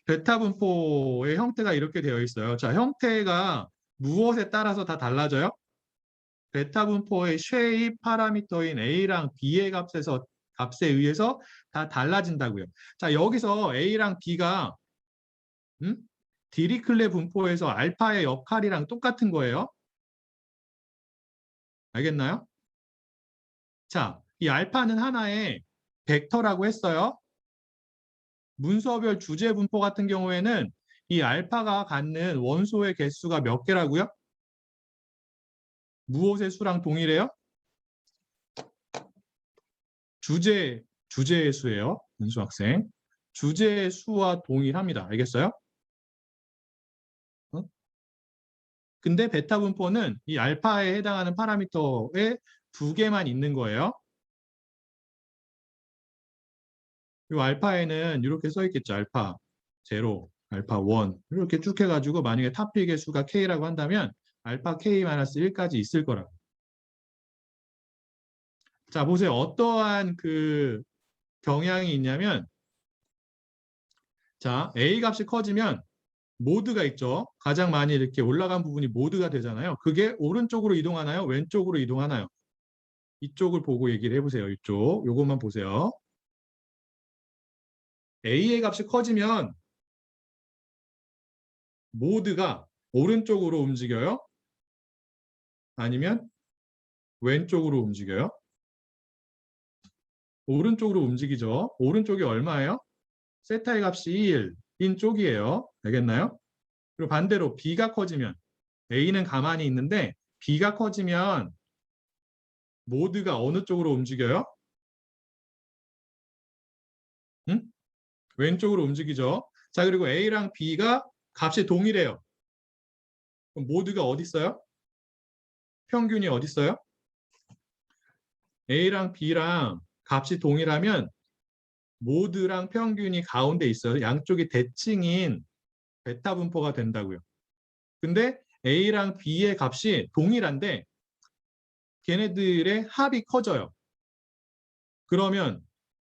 베타 분포의 형태가 이렇게 되어 있어요. 자, 형태가 무엇에 따라서 다 달라져요? 베타 분포의 쉐입 파라미터인 A랑 B의 값에 의해서 다 달라진다고요. 자, 여기서 A랑 B가 디리클레 분포에서 알파의 역할이랑 똑같은 거예요. 알겠나요? 자, 이 알파는 하나의 벡터라고 했어요. 문서별 주제 분포 같은 경우에는 이 알파가 갖는 원소의 개수가 몇 개라고요? 무엇의 수랑 동일해요? 주제의 수예요. 문수 학생. 주제의 수와 동일합니다. 알겠어요? 근데 베타 분포는 이 알파에 해당하는 파라미터에 2개만 있는 거예요. 이 알파에는 이렇게 써 있겠죠. 알파 0, 알파 1 이렇게 쭉 해가지고 만약에 탑픽의 수가 K라고 한다면 알파 K-1까지 있을 거라고. 자, 보세요. 어떠한 그 경향이 있냐면 자, A 값이 커지면 모드가 있죠. 가장 많이 이렇게 올라간 부분이 모드가 되잖아요. 그게 오른쪽으로 이동하나요? 왼쪽으로 이동하나요? 이쪽을 보고 얘기를 해보세요. 이쪽. 요것만 보세요. A의 값이 커지면 모드가 오른쪽으로 움직여요? 아니면 왼쪽으로 움직여요? 오른쪽으로 움직이죠. 오른쪽이 얼마예요? 세타의 값이 1인 쪽이에요. 알겠나요? 그리고 반대로 B가 커지면 A는 가만히 있는데 B가 커지면 모드가 어느 쪽으로 움직여요? 응? 왼쪽으로 움직이죠. 자, 그리고 A랑 B가 값이 동일해요. 그럼 모드가 어디 있어요? 평균이 어디 있어요? A랑 B랑 값이 동일하면 모드랑 평균이 가운데 있어요. 양쪽이 대칭인 베타 분포가 된다고요. 근데 A랑 B의 값이 동일한데 걔네들의 합이 커져요. 그러면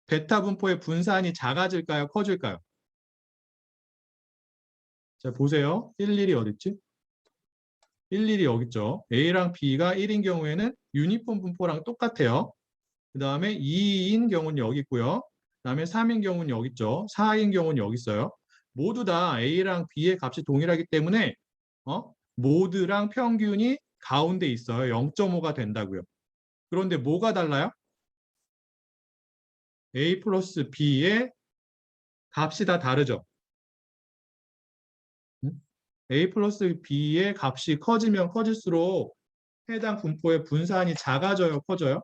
베타 분포의 분산이 작아질까요? 커질까요? 자, 보세요. 일일이 어딨지? 일일이 여기 있죠. A랑 B가 1인 경우에는 유니폼 분포랑 똑같아요. 그 다음에 2인 경우는 여기 있고요. 그 다음에 3인 경우는 여기 있죠. 4인 경우는 여기 있어요. 모두 다 A랑 B의 값이 동일하기 때문에 모드랑 평균이 가운데 있어요. 0.5가 된다고요. 그런데 뭐가 달라요? A 플러스 B의 값이 다 다르죠. A 플러스 B의 값이 커지면 커질수록 해당 분포의 분산이 작아져요, 커져요?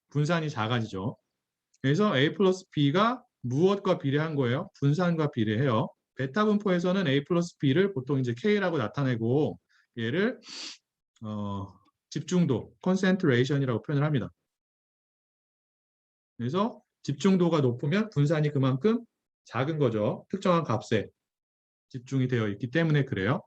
분산이 작아지죠. 그래서 A 플러스 B가 무엇과 비례한 거예요? 분산과 비례해요. 베타 분포에서는 A 플러스 B를 보통 이제 K라고 나타내고 얘를 집중도, concentration이라고 표현을 합니다. 그래서 집중도가 높으면 분산이 그만큼 작은 거죠. 특정한 값에 집중이 되어 있기 때문에 그래요.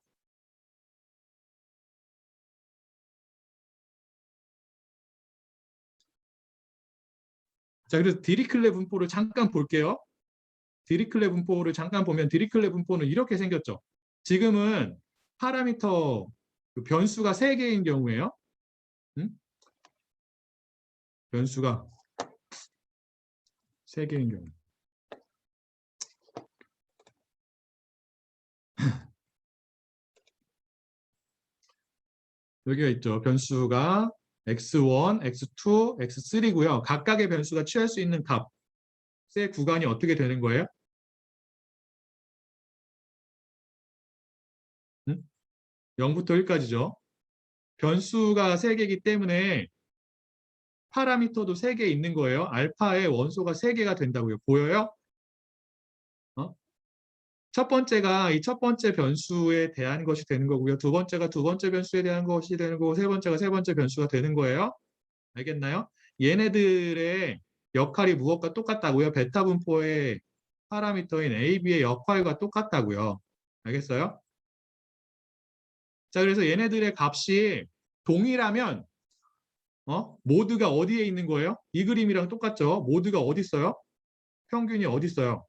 자, 그래서 디리클레 분포를 잠깐 볼게요. 디리클레 분포를 잠깐 보면 디리클레 분포는 이렇게 생겼죠. 지금은 파라미터 그 변수가 3개인 경우에요. 변수가 3개인 경우. 여기가 있죠. 변수가 x1, x2, x3고요. 각각의 변수가 취할 수 있는 값의 구간이 어떻게 되는 거예요? 0부터 1까지죠. 변수가 3개이기 때문에 파라미터도 3개 있는 거예요. 알파의 원소가 3개가 된다고요. 보여요? 첫 번째가 이 첫 번째 변수에 대한 것이 되는 거고요. 두 번째가 두 번째 변수에 대한 것이 되는 거고 세 번째가 세 번째 변수가 되는 거예요. 알겠나요? 얘네들의 역할이 무엇과 똑같다고요? 베타 분포의 파라미터인 A, B의 역할과 똑같다고요. 알겠어요? 자, 그래서 얘네들의 값이 동일하면 모드가 어디에 있는 거예요? 이 그림이랑 똑같죠? 모드가 어디 있어요? 평균이 어디 있어요?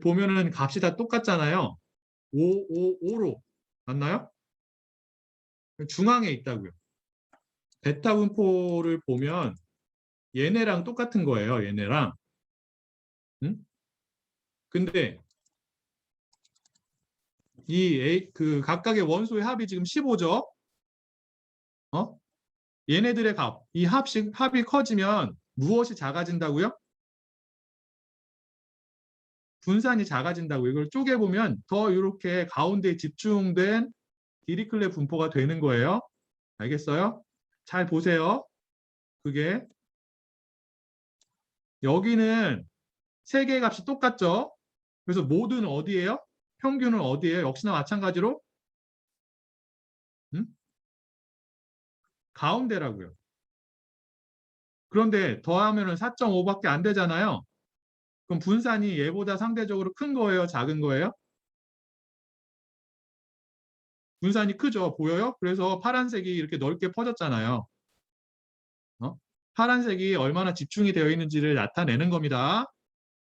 보면은 값이 다 똑같잖아요. 5, 5, 5로 맞나요? 중앙에 있다고요. 베타 분포를 보면 얘네랑 똑같은 거예요. 얘네랑. 응? 근데 그 각각의 원소의 합이 지금 15죠. 얘네들의 값, 이 합이 커지면 무엇이 작아진다고요? 분산이 작아진다고. 이걸 쪼개보면 더 이렇게 가운데 집중된 디리클레 분포가 되는 거예요. 알겠어요? 잘 보세요. 그게 여기는 세 개의 값이 똑같죠? 그래서 모든 어디예요? 평균은 어디예요? 역시나 마찬가지로 음? 가운데라고요. 그런데 더하면은 4.5밖에 안 되잖아요. 그럼 분산이 얘보다 상대적으로 큰 거예요? 작은 거예요? 분산이 크죠? 보여요? 그래서 파란색이 이렇게 넓게 퍼졌잖아요. 어? 파란색이 얼마나 집중이 되어 있는지를 나타내는 겁니다.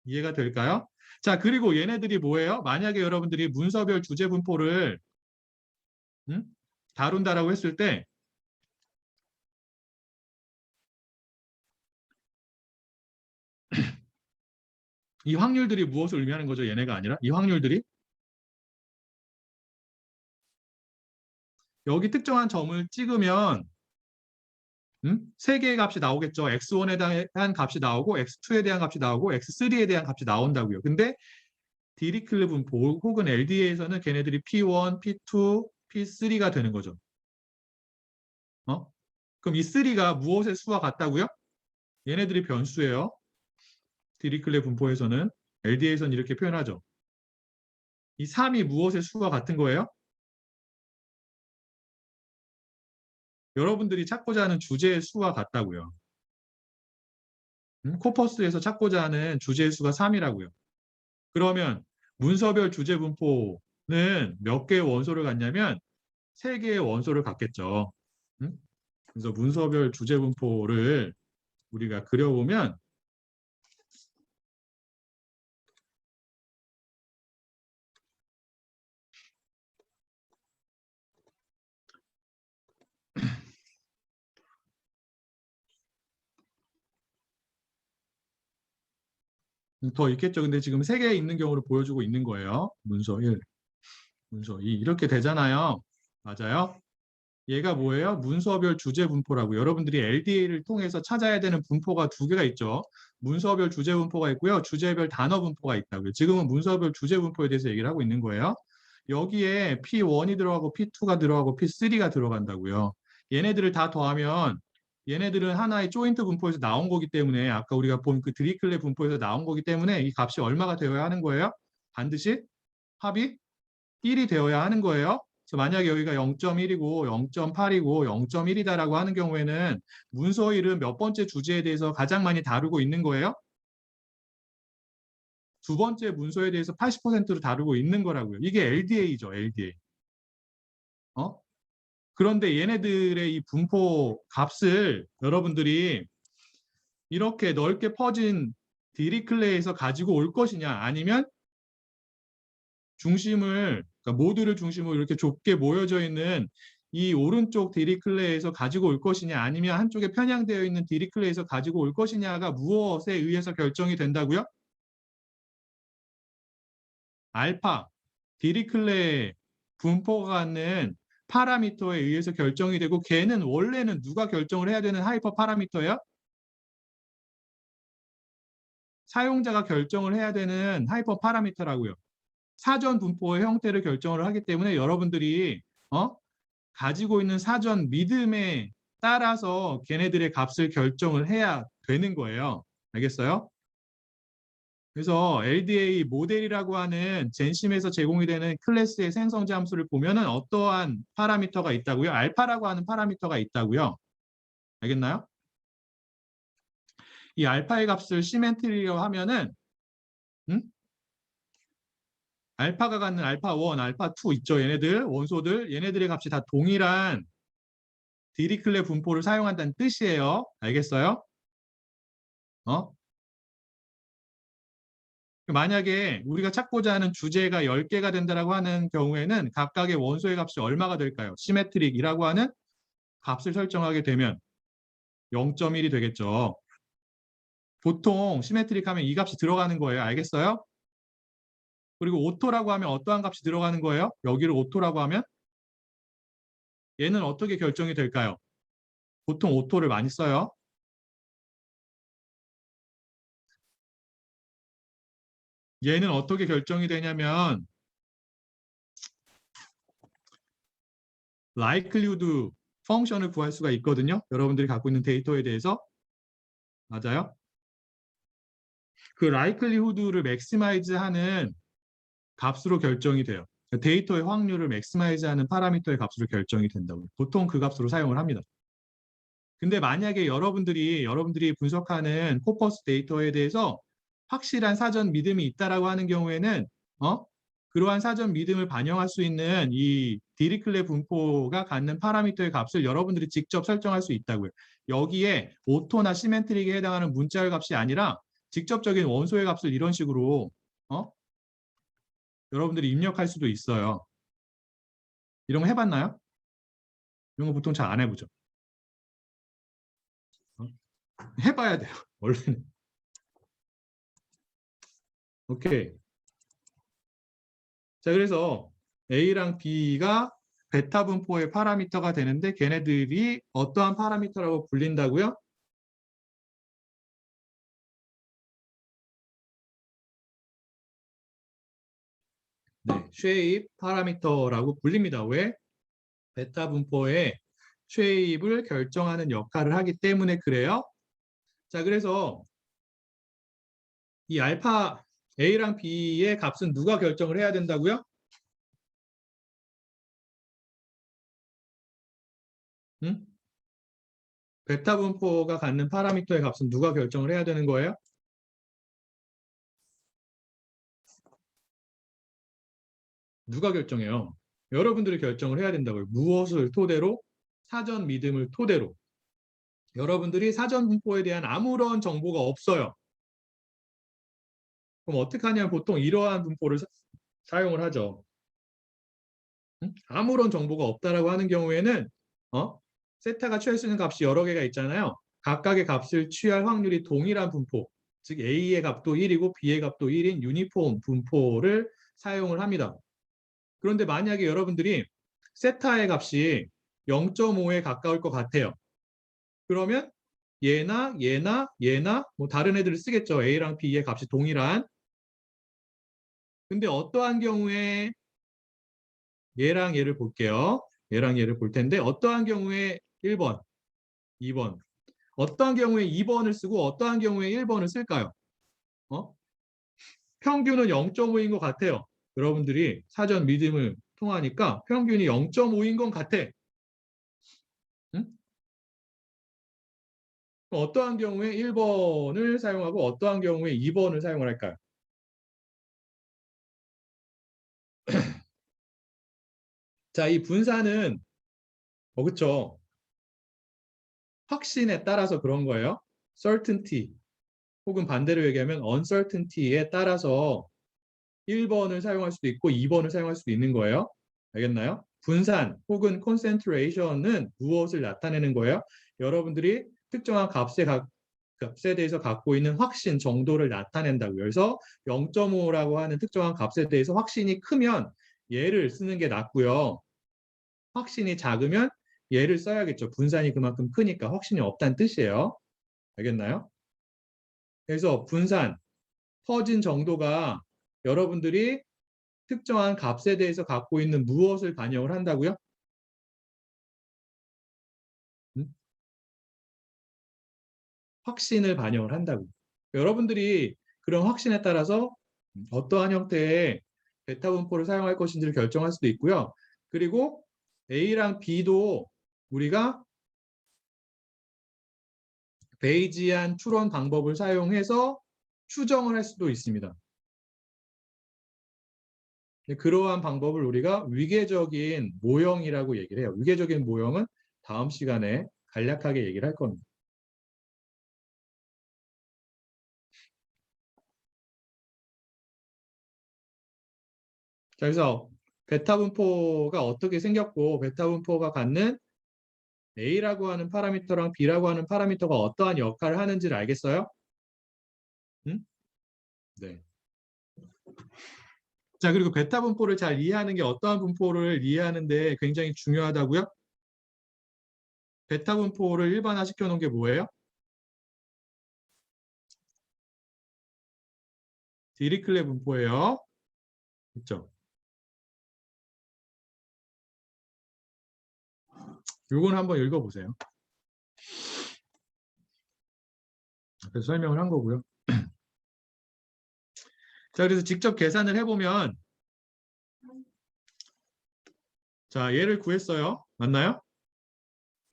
이해가 될까요? 자, 그리고 얘네들이 뭐예요? 만약에 여러분들이 문서별 주제 분포를 음? 다룬다라고 했을 때 이 확률들이 무엇을 의미하는 거죠? 얘네가 아니라 이 확률들이 여기 특정한 점을 찍으면 세 개의 값이 나오겠죠. x1에 대한 값이 나오고 x2에 대한 값이 나오고 x3에 대한 값이 나온다고요. 근데 디리클레 분포 혹은 LDA에서는 걔네들이 P1, P2, P3가 되는 거죠. 그럼 이 3가 무엇의 수와 같다고요? 얘네들이 변수예요. 디리클레 분포에서는 LDA에서는 이렇게 표현하죠. 이 3이 무엇의 수와 같은 거예요? 여러분들이 찾고자 하는 주제의 수와 같다고요. 코퍼스에서 찾고자 하는 주제의 수가 3이라고요. 그러면 문서별 주제 분포는 몇 개의 원소를 갖냐면 3개의 원소를 갖겠죠. 그래서 문서별 주제 분포를 우리가 그려보면 더 있겠죠. 근데 지금 3개 있는 경우를 보여주고 있는 거예요. 문서 1, 문서 2 이렇게 되잖아요. 맞아요? 얘가 뭐예요? 문서별 주제 분포라고. 여러분들이 LDA를 통해서 찾아야 되는 분포가 2개가 있죠. 문서별 주제 분포가 있고요. 주제별 단어 분포가 있다고요. 지금은 문서별 주제 분포에 대해서 얘기를 하고 있는 거예요. 여기에 P1이 들어가고 P2가 들어가고 P3가 들어간다고요. 얘네들을 다 더하면 얘네들은 하나의 조인트 분포에서 나온 거기 때문에 아까 우리가 본 그 드리클레 분포에서 나온 거기 때문에 이 값이 얼마가 되어야 하는 거예요? 반드시 합이 1이 되어야 하는 거예요. 그래서 만약에 여기가 0.1이고 0.8이고 0.1이다라고 하는 경우에는 문서 1은 몇 번째 주제에 대해서 가장 많이 다루고 있는 거예요? 두 번째 문서에 대해서 80%로 다루고 있는 거라고요. 이게 LDA죠, LDA. 그런데 얘네들의 이 분포 값을 여러분들이 이렇게 넓게 퍼진 디리클레에서 가지고 올 것이냐 아니면 중심을 그러니까 모두를 중심으로 이렇게 좁게 모여져 있는 이 오른쪽 디리클레에서 가지고 올 것이냐 아니면 한쪽에 편향되어 있는 디리클레에서 가지고 올 것이냐가 무엇에 의해서 결정이 된다고요? 알파, 디리클레 분포가 갖는 파라미터에 의해서 결정이 되고 걔는 원래는 누가 결정을 해야 되는 하이퍼 파라미터예요? 사용자가 결정을 해야 되는 하이퍼 파라미터라고요. 사전 분포의 형태를 결정을 하기 때문에 여러분들이 가지고 있는 사전 믿음에 따라서 걔네들의 값을 결정을 해야 되는 거예요. 알겠어요? 그래서 LDA 모델이라고 하는 젠심에서 제공이 되는 클래스의 생성자 함수를 보면은 어떠한 파라미터가 있다고요? 알파라고 하는 파라미터가 있다고요. 알겠나요? 이 알파의 값을 시멘트리로 하면은 알파가 갖는 알파1, 알파2 있죠. 얘네들 원소들 얘네들의 값이 다 동일한 디리클레 분포를 사용한다는 뜻이에요. 알겠어요? 어? 만약에 우리가 찾고자 하는 주제가 10개가 된다고 하는 경우에는 각각의 원소의 값이 얼마가 될까요? 시메트릭이라고 하는 값을 설정하게 되면 0.1이 되겠죠. 보통 시메트릭 하면 이 값이 들어가는 거예요. 알겠어요? 그리고 오토라고 하면 어떠한 값이 들어가는 거예요? 여기를 오토라고 하면 얘는 어떻게 결정이 될까요? 보통 오토를 많이 써요. 얘는 어떻게 결정이 되냐면 likelihood 펑션을 구할 수가 있거든요. 여러분들이 갖고 있는 데이터에 대해서. 맞아요? 그 likelihood를 maximize 하는 값으로 결정이 돼요. 데이터의 확률을 맥시마이즈하는 파라미터의 값으로 결정이 된다고요. 보통 그 값으로 사용을 합니다. 근데 만약에 여러분들이 분석하는 코퍼스 데이터에 대해서 확실한 사전 믿음이 있다라고 하는 경우에는 그러한 사전 믿음을 반영할 수 있는 이 디리클레 분포가 갖는 파라미터의 값을 여러분들이 직접 설정할 수 있다고요. 여기에 오토나 시멘트릭에 해당하는 문자열 값이 아니라 직접적인 원소의 값을 이런 식으로 여러분들이 입력할 수도 있어요. 이런 거 해봤나요? 이런 거 보통 잘 안 해보죠. 해봐야 돼요. 원래는. 오케이. 자, 그래서 A랑 B가 베타 분포의 파라미터가 되는데 걔네들이 어떠한 파라미터라고 불린다고요? 네, 쉐입 파라미터라고 불립니다. 왜? 베타 분포의 쉐입을 결정하는 역할을 하기 때문에 그래요. 자, 그래서 이 알파 A랑 B의 값은 누가 결정을 해야 된다고요? 응? 베타 분포가 갖는 파라미터의 값은 누가 결정을 해야 되는 거예요? 누가 결정해요? 여러분들이 결정을 해야 된다고요. 무엇을 토대로? 사전 믿음을 토대로. 여러분들이 사전 분포에 대한 아무런 정보가 없어요. 그럼 어떻게 하냐면 보통 이러한 분포를 사용을 하죠. 응? 아무런 정보가 없다라고 하는 경우에는 세타가 취할 수 있는 값이 여러 개가 있잖아요. 각각의 값을 취할 확률이 동일한 분포, 즉 A의 값도 1이고 B의 값도 1인 유니폼 분포를 사용을 합니다. 그런데 만약에 여러분들이 세타의 값이 0.5에 가까울 것 같아요. 그러면 얘나 뭐 다른 애들을 쓰겠죠. A랑 B의 값이 동일한. 근데 어떠한 경우에 얘랑 얘를 볼게요. 얘랑 얘를 볼 텐데 어떠한 경우에 1번, 2번, 어떠한 경우에 2번을 쓰고 어떠한 경우에 1번을 쓸까요? 평균은 0.5인 것 같아요. 여러분들이 사전 믿음을 통하니까 평균이 0.5인 것 같아. 응? 어떠한 경우에 1번을 사용하고 어떠한 경우에 2번을 사용을 할까요? 자, 이 분산은 그쵸. 확신에 따라서 그런 거예요. certainty 혹은 반대로 얘기하면 uncertainty에 따라서 1번을 사용할 수도 있고 2번을 사용할 수도 있는 거예요. 알겠나요? 분산 혹은 concentration은 무엇을 나타내는 거예요? 여러분들이 특정한 값에 대해서 갖고 있는 확신 정도를 나타낸다고요. 그래서 0.5라고 하는 특정한 값에 대해서 확신이 크면 얘를 쓰는 게 낫고요. 확신이 작으면 얘를 써야겠죠. 분산이 그만큼 크니까 확신이 없다는 뜻이에요. 알겠나요? 그래서 분산, 퍼진 정도가 여러분들이 특정한 값에 대해서 갖고 있는 무엇을 반영을 한다고요? 확신을 반영을 한다고요. 여러분들이 그런 확신에 따라서 어떠한 형태의 베타 분포를 사용할 것인지를 결정할 수도 있고요. 그리고 A랑 B도 우리가 베이지안 추론 방법을 사용해서 추정을 할 수도 있습니다. 그러한 방법을 우리가 위계적인 모형이라고 얘기를 해요. 위계적인 모형은 다음 시간에 간략하게 얘기를 할 겁니다. 자, 그래서 베타 분포가 어떻게 생겼고 베타 분포가 갖는 A라고 하는 파라미터랑 B라고 하는 파라미터가 어떠한 역할을 하는지를 알겠어요? 응? 네. 자, 그리고 베타 분포를 잘 이해하는 게 어떠한 분포를 이해하는데 굉장히 중요하다고요? 베타 분포를 일반화시켜 놓은 게 뭐예요? 디리클레 분포예요. 그렇죠? 요건 한번 읽어보세요. 그래서 설명을 한 거고요. 자, 그래서 직접 계산을 해보면 자, 얘를 구했어요. 맞나요?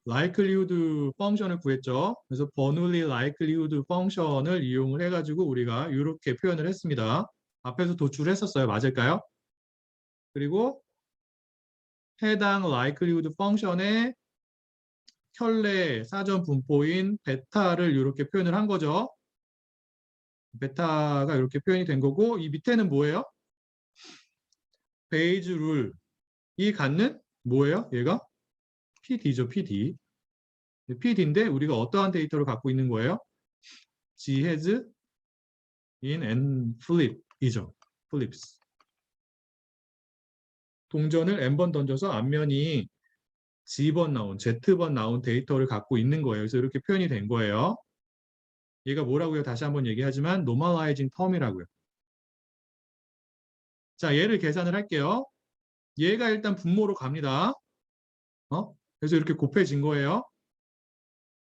likelihood 펑션을 구했죠. 그래서 버눌리 likelihood 펑션을 이용을 해가지고 우리가 이렇게 표현을 했습니다. 앞에서 도출을 했었어요. 맞을까요? 그리고 해당 likelihood 펑션의 켤레 사전 분포인 베타를 이렇게 표현을 한 거죠. 베타가 이렇게 표현이 된 거고 이 밑에는 뭐예요? 베이즈 룰이 갖는 뭐예요? 얘가 PD죠, PD. PD인데 우리가 어떠한 데이터를 갖고 있는 거예요? G has in and flip이죠. flips. 동전을 n번 던져서 앞면이 G번 나온, Z번 나온 데이터를 갖고 있는 거예요. 그래서 이렇게 표현이 된 거예요. 얘가 뭐라고요? 다시 한번 얘기하지만 normalizing term이라고요. 자, 얘를 계산을 할게요. 얘가 일단 분모로 갑니다. 그래서 이렇게 곱해진 거예요.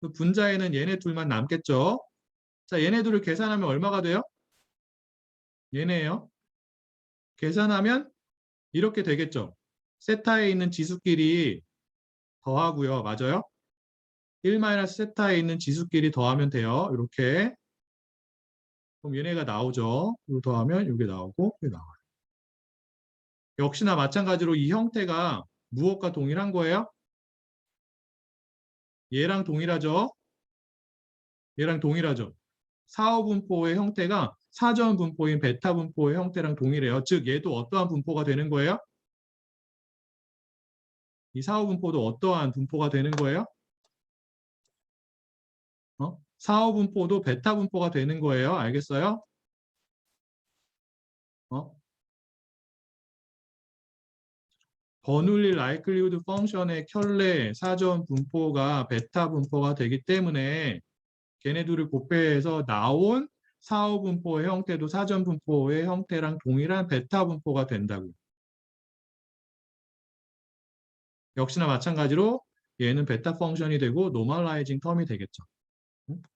그 분자에는 얘네 둘만 남겠죠. 자, 얘네 둘을 계산하면 얼마가 돼요? 얘네예요. 계산하면 이렇게 되겠죠. 세타에 있는 지수끼리 더하고요. 맞아요? 1-세타에 있는 지수끼리 더하면 돼요. 이렇게. 그럼 얘네가 나오죠. 이거 더하면 이게 나오고 이게 나와요. 역시나 마찬가지로 이 형태가 무엇과 동일한 거예요? 얘랑 동일하죠. 얘랑 동일하죠. 4호 분포의 형태가 사전 분포인 베타 분포의 형태랑 동일해요. 즉 얘도 어떠한 분포가 되는 거예요? 이 4호 분포도 어떠한 분포가 되는 거예요? 4호 분포도 베타 분포가 되는 거예요. 알겠어요? 버눌리 라이클리후드 펑션의 켤레 사전 분포가 베타 분포가 되기 때문에 걔네들을 곱해서 나온 4호 분포의 형태도 사전 분포의 형태랑 동일한 베타 분포가 된다고요. 역시나 마찬가지로 얘는 베타 펑션이 되고 노멀라이징 텀이 되겠죠.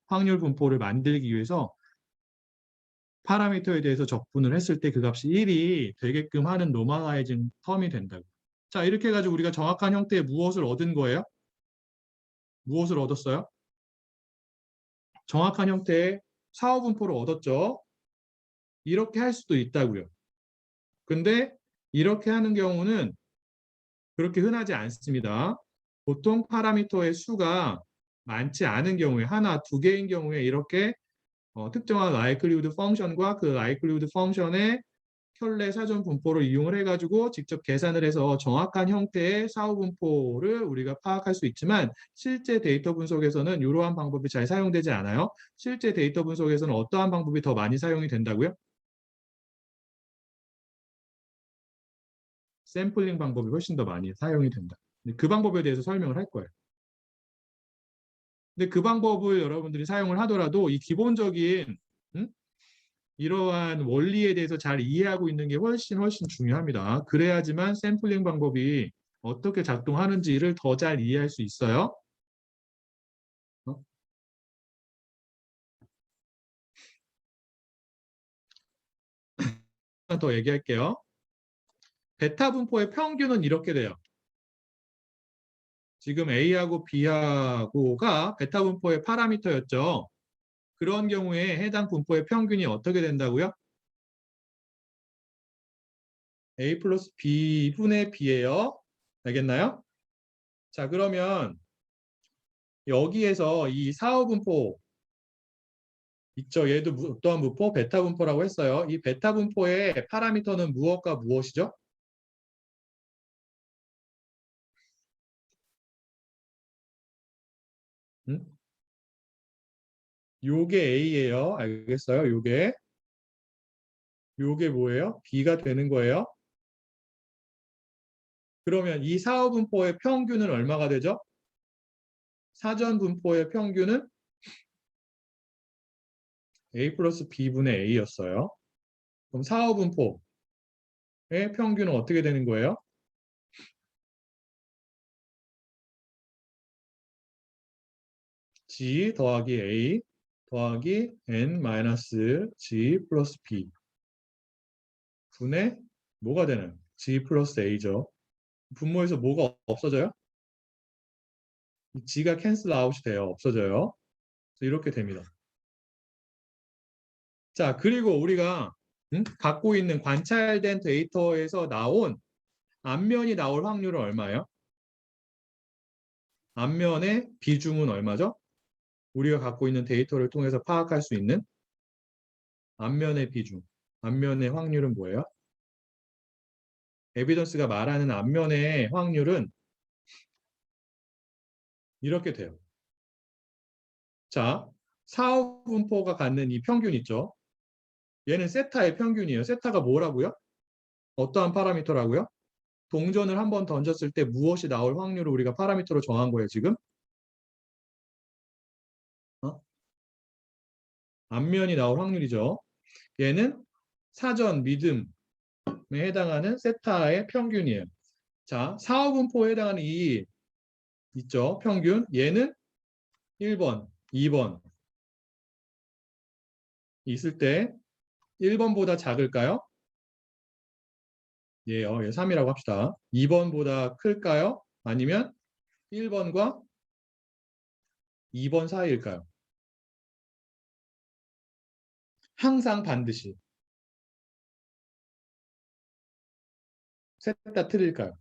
확률 분포를 만들기 위해서 파라미터에 대해서 적분을 했을 때 그 값이 1이 되게끔 하는 노멀라이징 텀이 된다고. 자, 이렇게 해가지고 우리가 정확한 형태의 무엇을 얻은 거예요? 무엇을 얻었어요? 정확한 형태의 4호 분포를 얻었죠. 이렇게 할 수도 있다고요. 근데 이렇게 하는 경우는 그렇게 흔하지 않습니다. 보통 파라미터의 수가 많지 않은 경우에 하나, 두 개인 경우에 이렇게 특정한 라이클리후드 펑션과 그 라이클리후드 펑션의 켤레 사전 분포를 이용을 해가지고 직접 계산을 해서 정확한 형태의 사후 분포를 우리가 파악할 수 있지만 실제 데이터 분석에서는 이러한 방법이 잘 사용되지 않아요. 실제 데이터 분석에서는 어떠한 방법이 더 많이 사용이 된다고요? 샘플링 방법이 훨씬 더 많이 사용이 된다. 그 방법에 대해서 설명을 할 거예요. 근데 그 방법을 여러분들이 사용을 하더라도 이 기본적인 이러한 원리에 대해서 잘 이해하고 있는 게 훨씬 중요합니다. 그래야지만 샘플링 방법이 어떻게 작동하는지를 더 잘 이해할 수 있어요. 하나 더 얘기할게요. 베타 분포의 평균은 이렇게 돼요. 지금 A하고 B하고가 베타 분포의 파라미터였죠. 그런 경우에 해당 분포의 평균이 어떻게 된다고요? A 플러스 B분의 B예요. 알겠나요? 자, 그러면 여기에서 이 4호 분포 있죠. 얘도 어떠한 분포? 베타 분포라고 했어요. 이 베타 분포의 파라미터는 무엇과 무엇이죠? 요게 A예요. 알겠어요? 요게 뭐예요? B가 되는 거예요. 그러면 이 4호 분포의 평균은 얼마가 되죠? 사전 분포의 평균은 A 플러스 B분의 A였어요. 그럼 4호 분포의 평균은 어떻게 되는 거예요? G 더하기 A 더하기 N 마이너스 G 플러스 B 분의 뭐가 되는? G 플러스 A죠. 분모에서 뭐가 없어져요? 이 g가 캔슬 아웃이 돼요. 없어져요. 이렇게 됩니다. 자, 그리고 우리가 갖고 있는 관찰된 데이터에서 나온 앞면이 나올 확률은 얼마예요? 앞면의 비중은 얼마죠? 우리가 갖고 있는 데이터를 통해서 파악할 수 있는 앞면의 비중, 앞면의 확률은 뭐예요? 에비던스가 말하는 앞면의 확률은 이렇게 돼요. 자, 사후 분포가 갖는 이 평균 있죠? 얘는 세타의 평균이에요. 세타가 뭐라고요? 어떠한 파라미터라고요? 동전을 한번 던졌을 때 무엇이 나올 확률을 우리가 파라미터로 정한 거예요, 지금? 어? 앞면이 나올 확률이죠. 얘는 사전 미듬에 해당하는 세타의 평균이에요. 자, 사후 분포에 해당하는 이 있죠? 평균. 얘는 1번, 2번 있을 때 1번보다 작을까요? 예요. 예, 3이라고 합시다. 2번보다 클까요? 아니면 1번과 2번 사이일까요? 항상 반드시 셋 다 틀릴까요?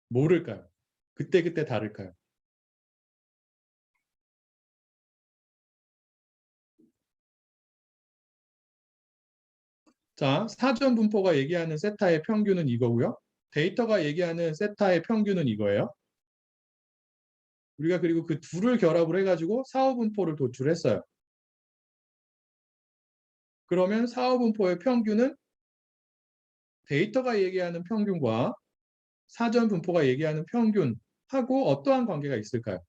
모를까요? 그때그때 다를까요? 자, 사전 분포가 얘기하는 세타의 평균은 이거고요. 데이터가 얘기하는 세타의 평균은 이거예요. 우리가 그리고 그 둘을 결합을 해가지고 사후 분포를 도출했어요. 그러면 사후 분포의 평균은 데이터가 얘기하는 평균과 사전 분포가 얘기하는 평균하고 어떠한 관계가 있을까요?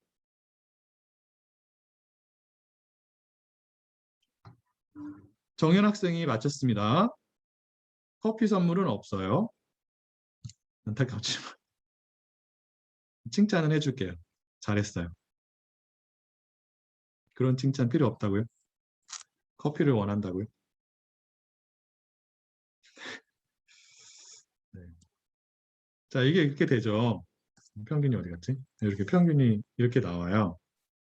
정현 학생이 맞췄습니다. 커피 선물은 없어요. 안타깝지만 칭찬은 해줄게요. 잘했어요. 그런 칭찬 필요 없다고요? 커피를 원한다고요? 네. 자, 이게 이렇게 되죠. 평균이 어디 갔지? 이렇게 평균이 이렇게 나와요.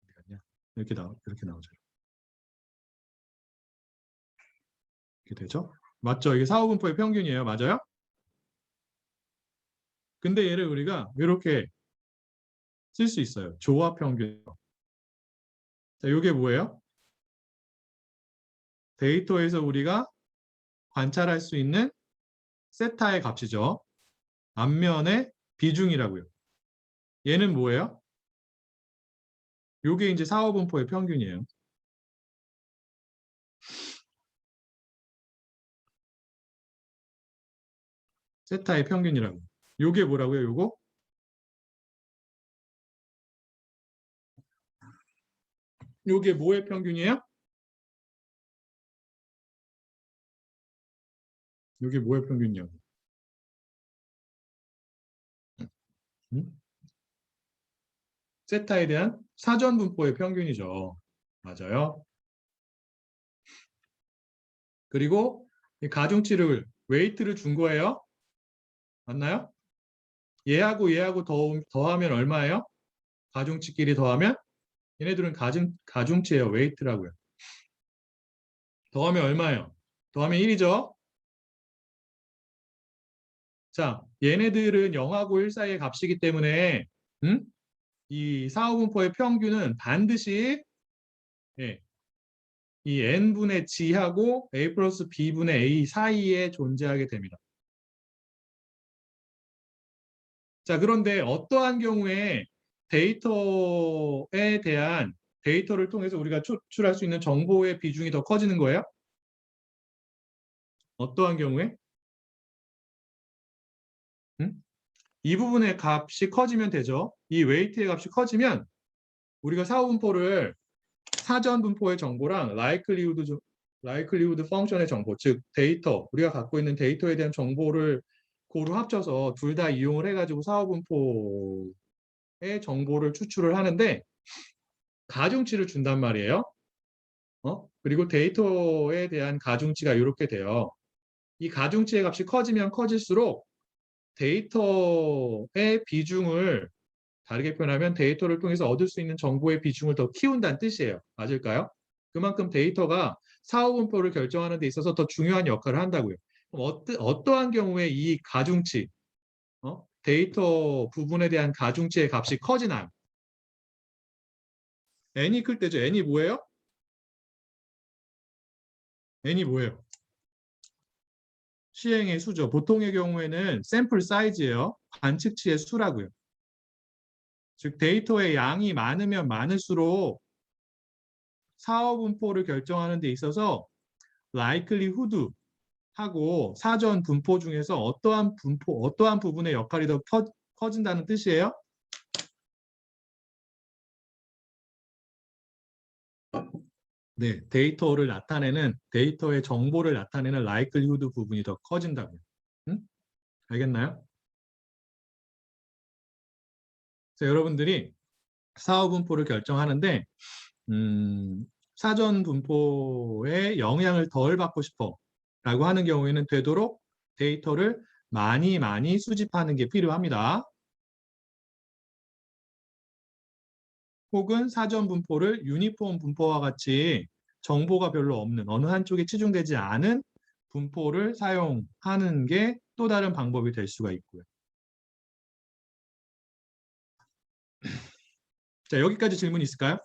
어디 갔냐? 이렇게 나오죠. 이렇게 되죠? 맞죠? 이게 사후분포의 평균이에요. 맞아요? 근데 얘를 우리가 이렇게 쓸 수 있어요. 조합 평균. 자, 이게 뭐예요? 데이터에서 우리가 관찰할 수 있는 세타의 값이죠. 앞면의 비중이라고요. 얘는 뭐예요? 요게 이제 사후분포의 평균이에요. 세타의 평균이라고. 요게 뭐라고요? 요거? 요게 뭐의 평균이에요? 요게 뭐의 평균이냐고. 응? 세타에 대한 사전 분포의 평균이죠. 맞아요. 그리고 이 가중치를 웨이트를 준 거예요. 맞나요? 얘하고 얘하고 더하면 얼마예요? 가중치끼리 더하면 얘네들은 가중치예요. 웨이트라고요. 더하면 얼마예요? 더하면 1이죠. 자, 얘네들은 0하고 1 사이의 값이기 때문에 이 사후분포의 평균은 반드시 예, 이 n분의 g하고 a 플러스 b분의 a 사이에 존재하게 됩니다. 자, 그런데 어떠한 경우에 데이터에 대한 데이터를 통해서 우리가 추출할 수 있는 정보의 비중이 더 커지는 거예요? 어떠한 경우에? 음? 이 부분의 값이 커지면 되죠. 이 웨이트의 값이 커지면 우리가 사후분포를 사전 분포의 정보랑 라이클리우드 펑션의 정보, 즉 데이터, 우리가 갖고 있는 데이터에 대한 정보를 고루 합쳐서 둘 다 이용을 해가지고 사후분포의 정보를 추출을 하는데 가중치를 준단 말이에요. 그리고 데이터에 대한 가중치가 이렇게 돼요. 이 가중치의 값이 커지면 커질수록 데이터의 비중을 다르게 표현하면 데이터를 통해서 얻을 수 있는 정보의 비중을 더 키운다는 뜻이에요. 맞을까요? 그만큼 데이터가 사후 분포를 결정하는 데 있어서 더 중요한 역할을 한다고요. 그럼 어떠한 경우에 이 가중치, 데이터 부분에 대한 가중치의 값이 커지나요? n이 클 때죠. n이 뭐예요? n이 뭐예요? 시행의 수죠. 보통의 경우에는 샘플 사이즈예요. 관측치의 수라고요. 즉 데이터의 양이 많으면 많을수록 사후 분포를 결정하는 데 있어서 likelihood 하고 사전 분포 중에서 어떠한 부분의 역할이 더 커진다는 뜻이에요. 네, 데이터의 정보를 나타내는 likelihood 부분이 더 커진다고요. 응? 알겠나요? 그래서 여러분들이 사후 분포를 결정하는데 사전 분포에 영향을 덜 받고 싶어 라고 하는 경우에는 되도록 데이터를 많이 많이 수집하는 게 필요합니다. 혹은 사전 분포를 유니폼 분포와 같이 정보가 별로 없는 어느 한쪽에 치중되지 않은 분포를 사용하는 게 또 다른 방법이 될 수가 있고요. 자, 여기까지 질문 있을까요?